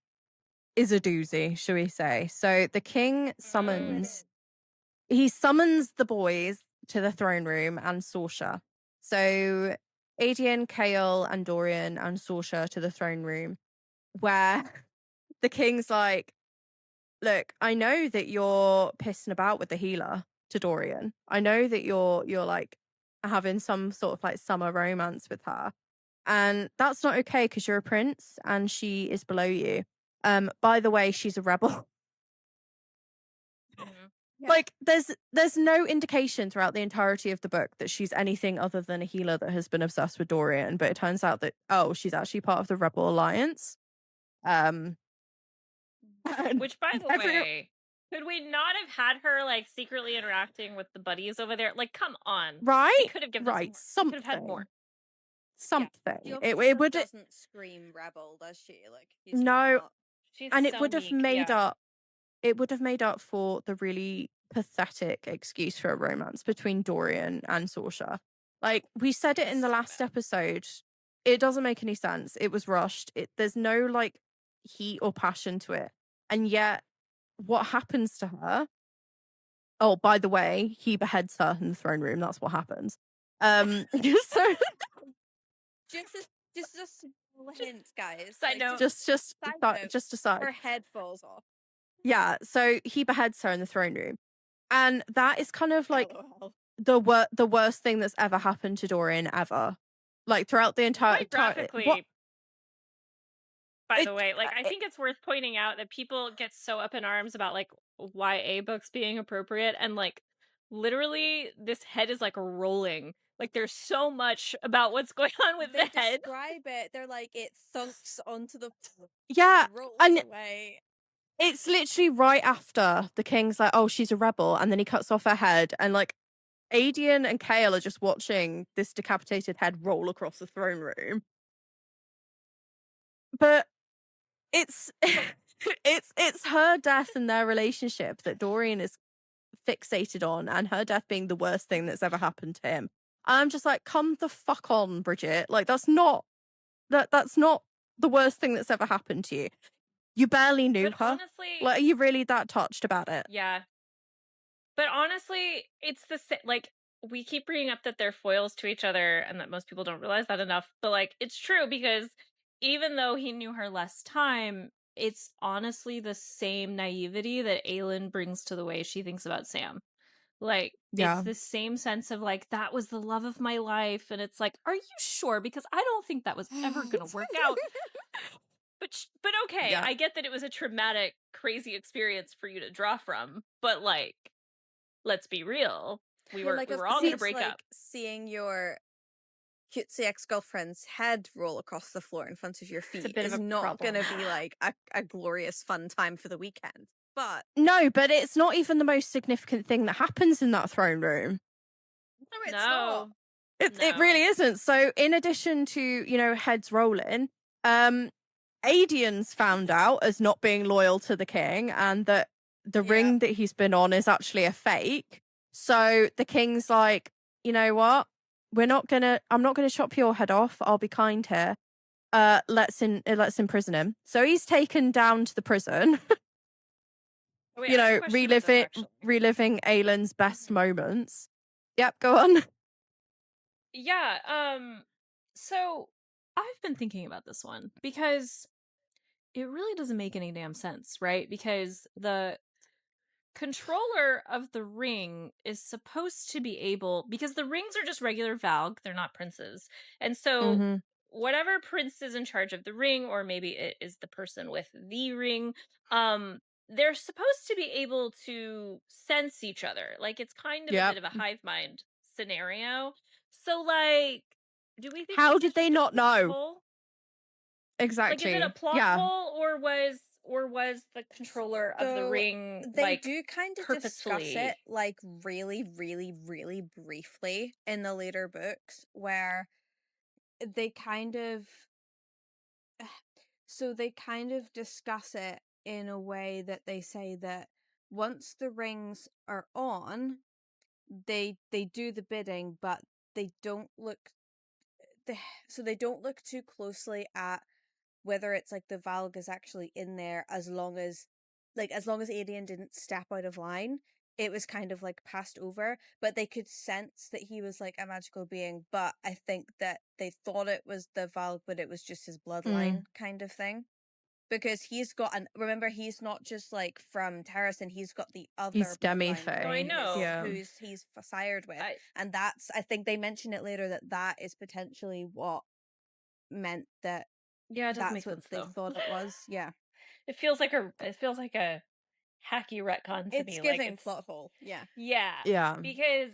is a doozy, shall we say. So the king summons the boys to the throne room and Saoirse. So Adian, Kale, and Dorian and Saoirse to the throne room, where the king's like, look, I know that you're pissing about with the healer, to Dorian. I know that you're like having some sort of like summer romance with her. And that's not okay because you're a prince and she is below you. By the way, she's a rebel. Yeah. Like, there's no indication throughout the entirety of the book that she's anything other than a healer that has been obsessed with Dorian. But it turns out that, she's actually part of the Rebel Alliance. Which, by the way, could we not have had her, like, secretly interacting with the buddies over there? Like, come on. Right? They could have given us more. Something. Could have had more. Something. She It would doesn't scream rebel, does she? Like, no, She's and it so would have meek, made yeah. up. It would have made up for the really pathetic excuse for a romance between Dorian and Saoirse. Like, we said it in the last episode. It doesn't make any sense. It was rushed. There's no, like, heat or passion to it. And yet, what happens to her? Oh, by the way, he beheads her in the throne room. That's what happens. So just a small hint, guys. Side note. just a side. Her head falls off. Yeah, so he beheads her in the throne room. And that is kind of like LOL. the worst thing that's ever happened to Dorian ever. Like, throughout the entire Quite graphically, by the way, like, I it- think it's worth pointing out that people get so up in arms about, like, YA books being appropriate, and, like, literally this head is, like, rolling Like, there's so much about what's going on with They the head. describe it. They're like, it thunks onto the floor Yeah, and rolls and away. it's literally right after the king's like, oh, she's a rebel, and then he cuts off her head, and like Adian and Kale are just watching this decapitated head roll across the throne room. But it's it's her death and their relationship that Dorian is fixated on, and her death being the worst thing that's ever happened to him. I'm just like, come the fuck on, Bridget. Like that's not the worst thing that's ever happened to you. You barely knew But her. honestly, Like, are you really that touched about it? yeah. But honestly, it's the like, we keep bringing up that they're foils to each other and that most people don't realize that enough. But like, it's true because even though he knew her less time, it's honestly the same naivety that Aelin brings to the way she thinks about Sam. Like, it's Yeah. the same sense of like, that was the love of my life. And it's like, are you sure? Because I don't think that was ever going to work out. But okay, Yeah. I get that it was a traumatic, crazy experience for you to draw from. But like, let's be real. We were all going to break up. Seeing your cutesy ex-girlfriend's head roll across the floor in front of your feet bit of is a not going to problem. be like a glorious fun time for the weekend. But No, but it's not even the most significant thing that happens in that throne room. no, it's not. It really isn't. So in addition to, you know, heads rolling, Adian's found out as not being loyal to the king, and that the ring that he's been on is actually a fake. So the king's like, you know what? I'm not gonna chop your head off. I'll be kind here. Let's imprison him. So he's taken down to the prison. Wait, You I have a know, question about this, actually. reliving Aelin's best moments. Yep, go on. Yeah, so I've been thinking about this one because it really doesn't make any damn sense, right? Because the controller of the ring is supposed to be able, because the rings are just regular Valg, they're not princes. And so Mm-hmm. whatever prince is in charge of the ring, or maybe it is the person with the ring, they're supposed to be able to sense each other. Like, it's kind of a bit of a hive mind scenario. So like, do we think How this did is they just a not plot know? hole? Like, is it a Exactly. plot Yeah. hole, or was the controller of the ring they like do kind of discuss it like really, really, really briefly in the later books, where they kind of discuss it in a way that they say that once the rings are on, they do the bidding, but they don't look they don't look too closely at whether it's like the Valg is actually in there, as long as Adian didn't step out of line, it was kind of like passed over. But they could sense that he was like a magical being, but I think that they thought it was the Valg, but it was just his bloodline kind of thing. Because he's got remember, he's not just like from Terrasen, he's got the other He's bloodline Demi-Fae. Oh, I know. he's sired with. And that's, I think they mention it later, that is potentially what meant that. Yeah, it does That's make what sense, they though. thought it was. Yeah. It feels like a hacky retcon to me. It's Like, giving it's plot hole. Yeah. Yeah. Yeah. Because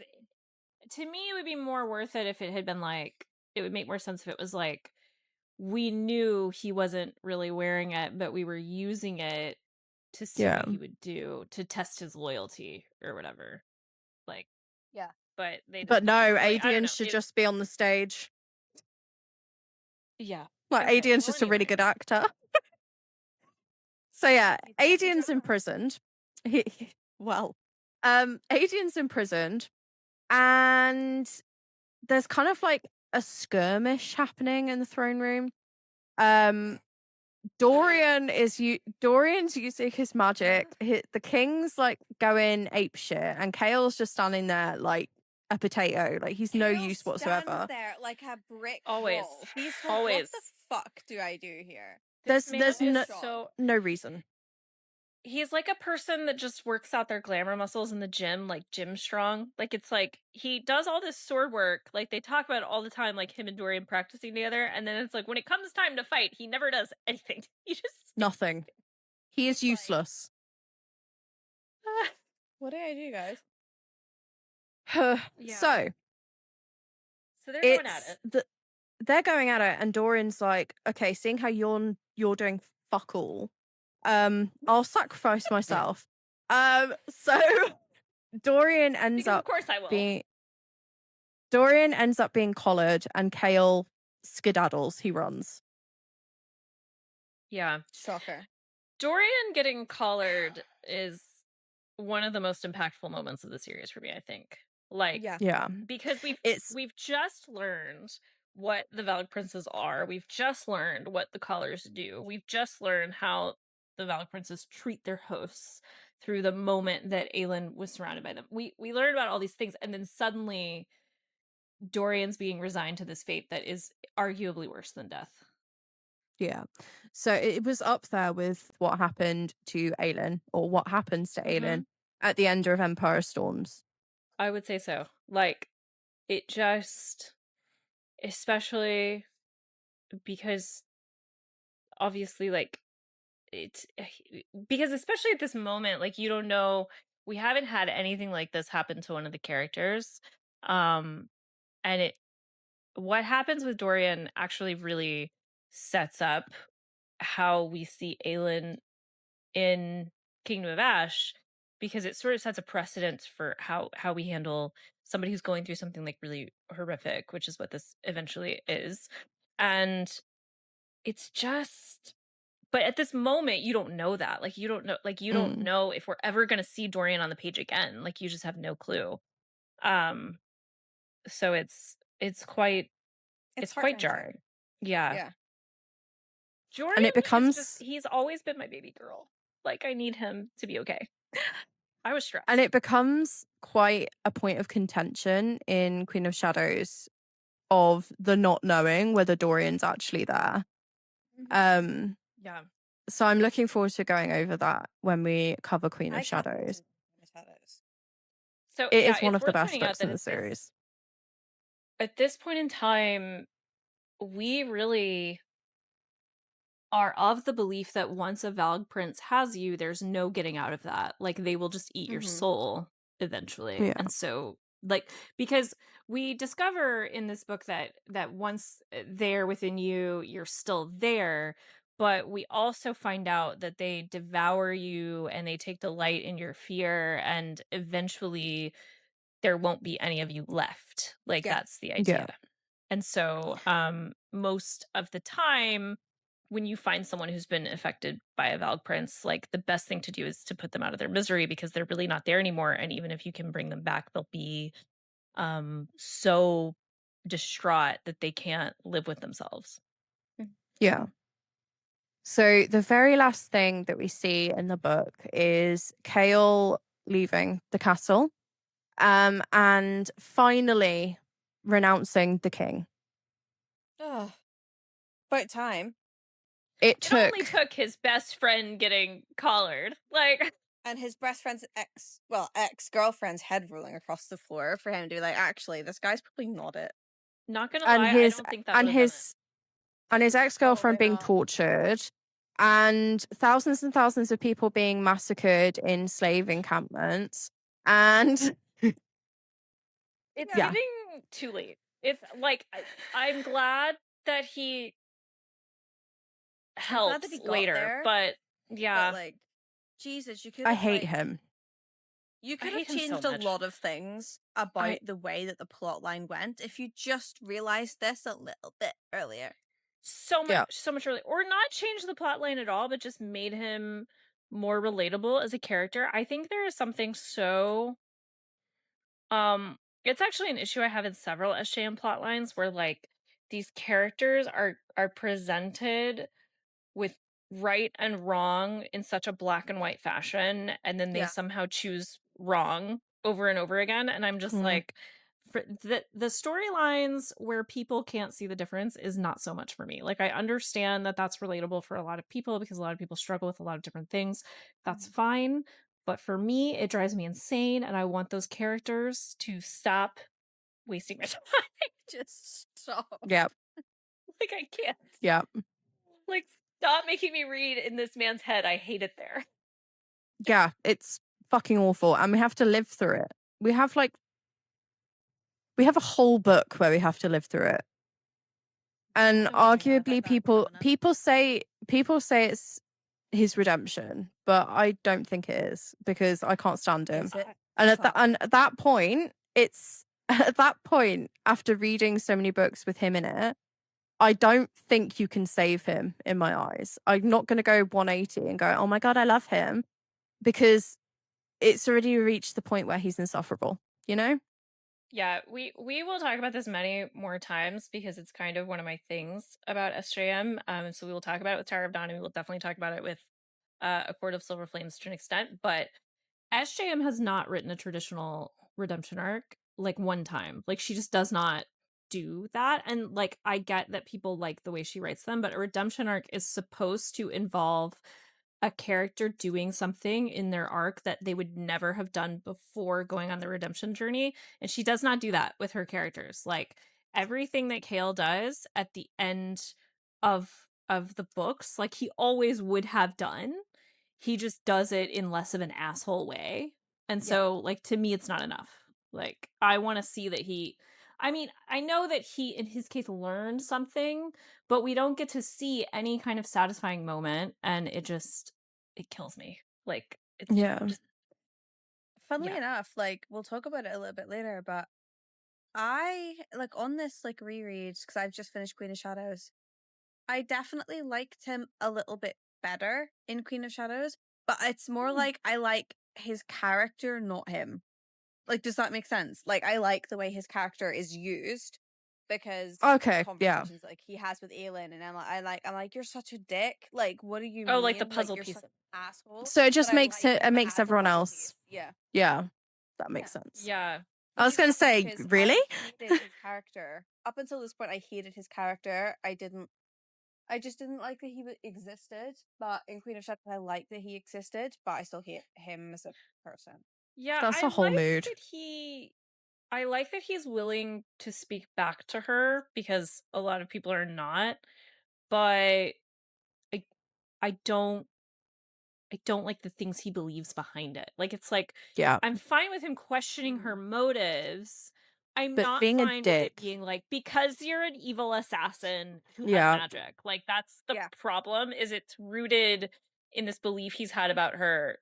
to me, it would be more worth it if it had been like, it would make more sense if it was like, we knew he wasn't really wearing it, but we were using it to see what he would do, to test his loyalty or whatever. Like, yeah. But they But no, like, Adian should just be on the stage. Yeah. Like, Okay, Adian's well, just a really good actor. So yeah, Adian's imprisoned. Adian's imprisoned, and there's kind of like a skirmish happening in the throne room. Dorian's using his magic. The king's like going ape shit, and Kale's just standing there like a potato. Like, he's no use whatsoever. Stands there like a brick Always. wall. He's Always. What the fuck do I do here? There's so no reason. He's like a person that just works out their glamour muscles in the gym, like Gym Strong. Like, it's like he does all this sword work, like they talk about it all the time, like him and Dorian practicing together, and then it's like when it comes time to fight, he never does anything. He just Nothing. He is useless. What do I do, guys? So So they're going at it. They're going at it, and Dorian's like, okay, seeing how you're doing fuck all, I'll sacrifice myself. So Dorian ends Because of up course I will. being collared, and Kale skedaddles. He runs. Yeah. Shocker. Dorian getting collared is one of the most impactful moments of the series for me, I think. Like, Yeah. because It's we've just learned what the Valak Princes are. We've just learned what the collars do. We've just learned how the Valak Princes treat their hosts through the moment that Aelin was surrounded by them. We learned about all these things, and then suddenly Dorian's being resigned to this fate that is arguably worse than death. yeah. So it was up there with what happened to Aelin, or what happens to Aelin at the end of Empire Storms. I would say so. Like, it just, especially because obviously, like, it's because especially at this moment, like, you don't know, we haven't had anything like this happen to one of the characters. And what happens with Dorian actually really sets up how we see Aelin in Kingdom of Ash, because it sort of sets a precedent for how we handle somebody who's going through something like really horrific, which is what this eventually is. And it's just, but at this moment you don't know that. Like, you don't know, if we're ever going to see Dorian on the page again. Like, you just have no clue. So it's quite jarring. Yeah. Yeah. Dorian And it is becomes just, he's always been my baby girl. Like, I need him to be okay. I was stressed. And it becomes quite a point of contention in Queen of Shadows of the not knowing whether Dorian's actually there. Yeah. So I'm looking forward to going over that when we cover Queen of I can't wait Shadows. to Queen of Shadows. So It yeah, is one it's of the worth best pointing out books that in the series. at this point in time, we really are of the belief that once a Valg Prince has you, there's no getting out of that. Like, they will just eat your soul eventually. Yeah. And so, like, because we discover in this book that once they're within you, you're still there. But we also find out that they devour you and they take delight in your fear, and eventually there won't be any of you left. Like, Yeah. that's the idea. And so most of the time when you find someone who's been affected by a Valg Prince, like, the best thing to do is to put them out of their misery, because they're really not there anymore. And even if you can bring them back, they'll be so distraught that they can't live with themselves. Yeah. So the very last thing that we see in the book is Kale leaving the castle, and finally renouncing the king. Oh, about time. It only took his best friend getting collared, like, and his best friend's ex-girlfriend's head rolling across the floor for him to be like, actually, this guy's probably not it. Not gonna And lie, I don't think that and would have done his and his ex-girlfriend Probably being not. tortured, and thousands of people being massacred in slave encampments, and it's Yeah. getting too late. It's like, I'm glad that he I'm glad helps that he got later, there, but yeah, but like, Jesus, you could I have hate like, him. you I could hate have him so changed a much. lot of things about the way that the plot line went if you just realized this a little bit earlier. So Yeah. much earlier, or not change the plot line at all, but just made him more relatable as a character. I think there is something so it's actually an issue I have in several SJM plot lines, where, like, these characters are presented with right and wrong in such a black and white fashion, and then they Yeah. somehow choose wrong over and over again. And I'm just like, for the storylines where people can't see the difference is not so much for me. Like, I understand that that's relatable for a lot of people, because a lot of people struggle with a lot of different things. That's fine. But for me, it drives me insane, and I want those characters to stop wasting my time. Just stop. Yep. Like, I can't. Yep. Like, stop making me read in this man's head. I hate it there. Yeah, it's fucking awful, and we have to live through it. We have like We have a whole book where we have to live through it. And I don't think we have. arguably That's prominent. people say it's his redemption, but I don't think it is, because I can't stand him. Is it? And Fuck. at that point, it's at that point, after reading so many books with him in it, I don't think you can save him in my eyes. I'm not going to go 180 and go, oh my God, I love him, because it's already reached the point where he's insufferable, you know? Yeah, we will talk about this many more times because it's kind of one of my things about SJM. So we will talk about it with Tower of Dawn, and we will definitely talk about it with A Court of Silver Flames to an extent. But SJM has not written a traditional redemption arc like one time. Like, she just does not do that. And like, I get that people like the way she writes them, but a redemption arc is supposed to involve a character doing something in their arc that they would never have done before going on the redemption journey, and she does not do that with her characters. Like, everything that Kale does at the end of the books, like, he always would have done, he just does it in less of an asshole way. And so, like, to me, it's not enough. Like, I want to see that I mean, I know that he, in his case, learned something, but we don't get to see any kind of satisfying moment, and it kills me. Like, it's just, Funnily yeah. enough, like, we'll talk about it a little bit later, but I, like, on this, like, rereads, because I've just finished Queen of Shadows, I definitely liked him a little bit better in Queen of Shadows, but it's more like I like his character, not him. Like, does that make sense? Like, I like the way his character is used because Okay, yeah. conversations like he has with Aelin, and I'm like, you're such a dick. Like, what do you Oh, mean? like the puzzle you're piece. such an asshole. So it just But I makes like it him makes as a everyone puzzle else. piece. Yeah. Yeah, that makes sense. Yeah. I was going to say, Because really? I hated his character. Up until this point, I hated his character. I just didn't like that he existed. But in Queen of Shadows, I like that he existed, but I still hate him as a person. Yeah, That's a whole mood. I like that he's willing to speak back to her, because a lot of people are not. But I I don't like the things he believes behind it. Like, it's like, Yeah. I'm fine with him questioning her motives. I'm But not being a fine with it dick. being like, because you're an evil assassin who has Yeah. magic. Like, that's the Yeah. problem, is it's rooted in this belief he's had about her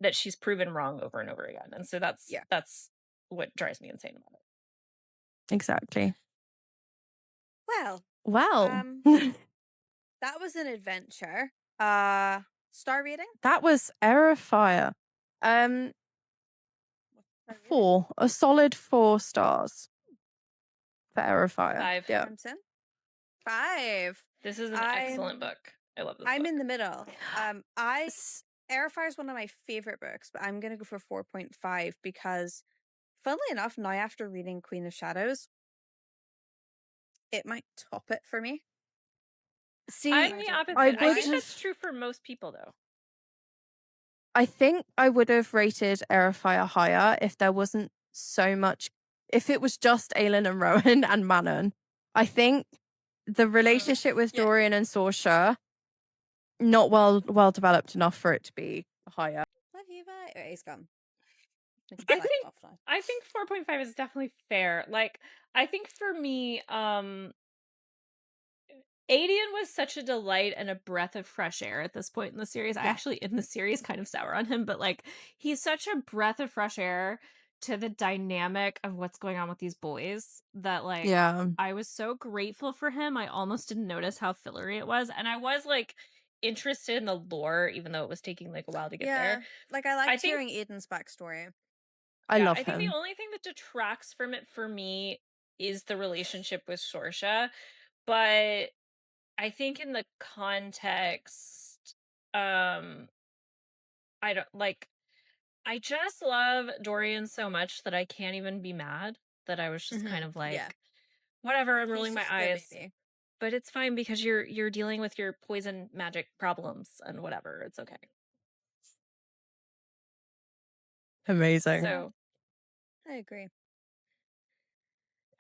that she's proven wrong over and over again. And so that's what drives me insane about it. Exactly. Well, Well, that was an adventure. Star rating? that was Heir of Fire. Star rating? 4. A solid 4 stars for Heir of Fire. 5. Yeah. Crimson? 5. This is an excellent book. I love this I'm book. in the middle. Heir of Fire is one of my favorite books, but I'm gonna go for 4.5 because, funnily enough, now after reading Queen of Shadows, it might top it for me. See, I'm the opposite. I I think that's true for most people, though. I think I would have rated Heir of Fire higher if there wasn't so much. If it was just Aelin and Rowan and Manon. I think the relationship with Dorian and Saoirse, not well developed enough for it to be higher. Love you, bye. Oh, he's gone. I think 4.5 is definitely fair. Like, I think for me, Aedion was such a delight and a breath of fresh air at this point in the series. I actually, in the series, kind of sour on him, but like, he's such a breath of fresh air to the dynamic of what's going on with these boys that, like, I was so grateful for him. I almost didn't notice how fillery it was, and I was like interested in the lore, even though it was taking like a while to get there. Like, I liked hearing Aiden's backstory. I love I think him. the only thing that detracts from it for me is the relationship with Sorsha, but I think in the context, I don't like. I just love Dorian so much that I can't even be mad. That I was just kind of like, whatever. I'm rolling my eyes, but it's fine because you're dealing with your poison magic problems and whatever. It's okay. Amazing. So I agree.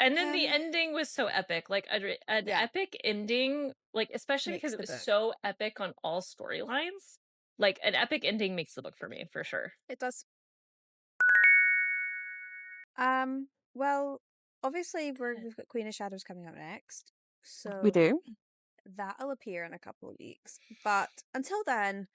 And then the ending was so epic, like an epic ending, like, especially because it was so epic on all storylines. Like, an epic ending makes the book for me, for sure. It does. Well, obviously Good. we've got Queen of Shadows coming up next, We so do. that'll appear in a couple of weeks. But until then,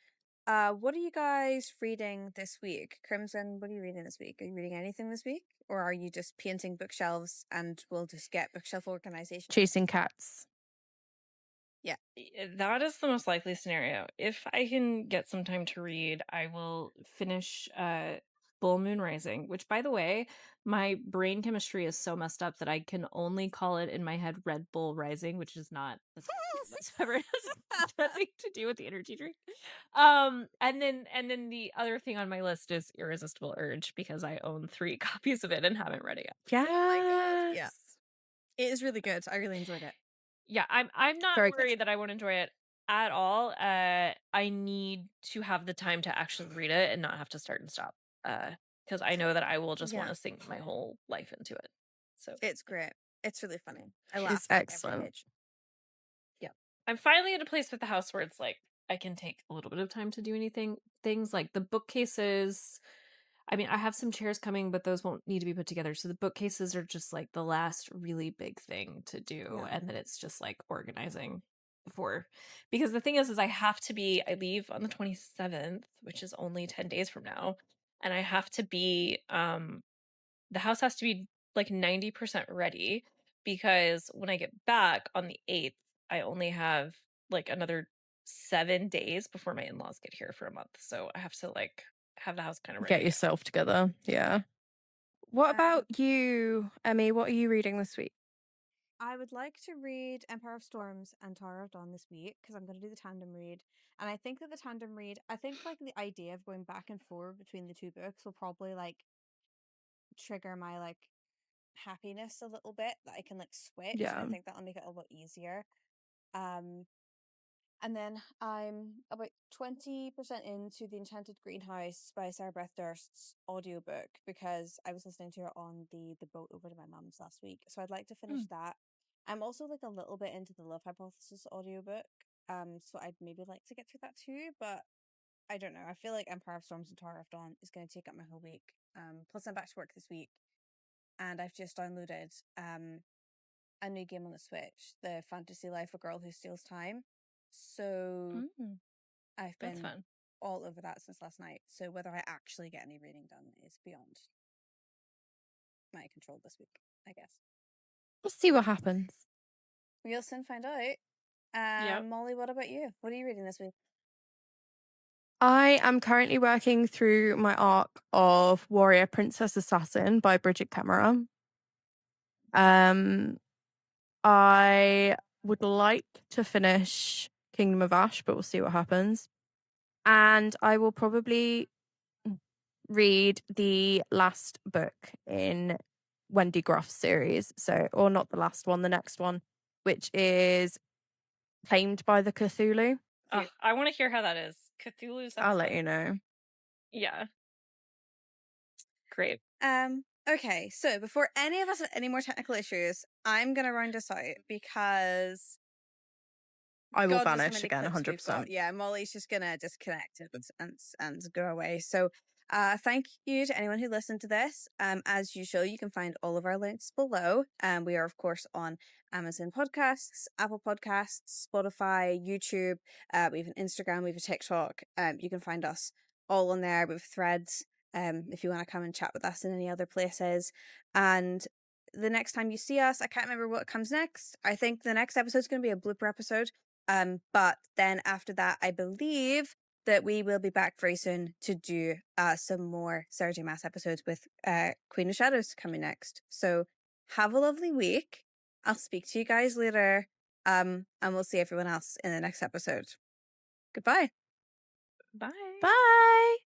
what are you guys reading this week? Crimson, what are you reading this week? Are you reading anything this week? Or are you just painting bookshelves and we'll just get bookshelf organization? Chasing cats. Yeah. That is the most likely scenario. If I can get some time to read, I will finish Full Moon Rising, which, by the way, my brain chemistry is so messed up that I can only call it in my head Red Bull Rising, which is not the whatsoever. It has nothing to do with the energy drink. And then the other thing on my list is Irresistible Urge because I own 3 copies of it and haven't read it yet. Oh my god. Yeah. Yes. It is really good. I really enjoyed it. Yeah, I'm not Very good. worried that I won't enjoy it at all. I need to have the time to actually read it and not have to start and stop. Because I know that I will just want Yeah. to sink my whole life into it. So It's great. It's really funny. I It's laughed like every excellent. page. yeah, I'm finally at a place with the house where it's like I can take a little bit of time to do things like the bookcases. I mean, I have some chairs coming, but those won't need to be put together. So the bookcases are just like the last really big thing to do. Yeah. And then it's just like organizing before. Because the thing is I leave on the 27th, which is only 10 days from now. And I have to be, the house has to be like 90% ready because when I get back on the 8th, I only have like another 7 days before my in-laws get here for a month. So I have to like have the house kind of ready Get to go. yourself together. Yeah. What about you, Emmy? What are you reading this week? I would like to read Empire of Storms and Tower of Dawn this week because I'm going to do the tandem read. And I think that the tandem read, I think like the idea of going back and forth between the 2 books will probably like trigger my like happiness a little bit that I can like switch. Yeah. And I think that'll make it a lot easier. And then I'm about 20% into The Enchanted Greenhouse by Sarah Beth Durst's audiobook because I was listening to it on the boat over to my mum's last week. So I'd like to finish that. I'm also like a little bit into the Love Hypothesis audiobook. So I'd maybe like to get through that too, but I don't know. I feel like Empire of Storms and Tower of Dawn is going to take up my whole week. Plus I'm back to work this week and I've just downloaded a new game on the Switch, the Fantasy Life of a Girl Who Steals Time. So I've That's been fun. all over that since last night. So whether I actually get any reading done is beyond my control this week, I guess. We'll see what happens. We'll soon find out. Yep. Molly, what about you? What are you reading this week? I am currently working through my arc of Warrior Princess Assassin by Bridget Kemmerer. I would like to finish Kingdom of Ash, but we'll see what happens. And I will probably read the last book in Wendy Gruff's series. So, or not the last one, the next one, which is Claimed by the Cthulhu. I want to hear how that is. Cthulhu sounds I'll let fun. you know. Yeah. Great. Okay, so before any of us have any more technical issues, I'm gonna round us out because I will God knows how vanish many again, clips we've got. 100%. Yeah, Molly's just gonna disconnect and go away. So thank you to anyone who listened to this. As usual, you can find all of our links below. We are of course on Amazon Podcasts, Apple Podcasts, Spotify, YouTube. We have an Instagram, we have a TikTok. You can find us all on there with threads. If you want to come and chat with us in any other places. And the next time you see us, I can't remember what comes next. I think the next episode is going to be a blooper episode. But then after that, I believe that we will be back very soon to do some more Sarah J. Maas episodes with Queen of Shadows coming next. So have a lovely week. I'll speak to you guys later. And we'll see everyone else in the next episode. Goodbye. Bye. Bye.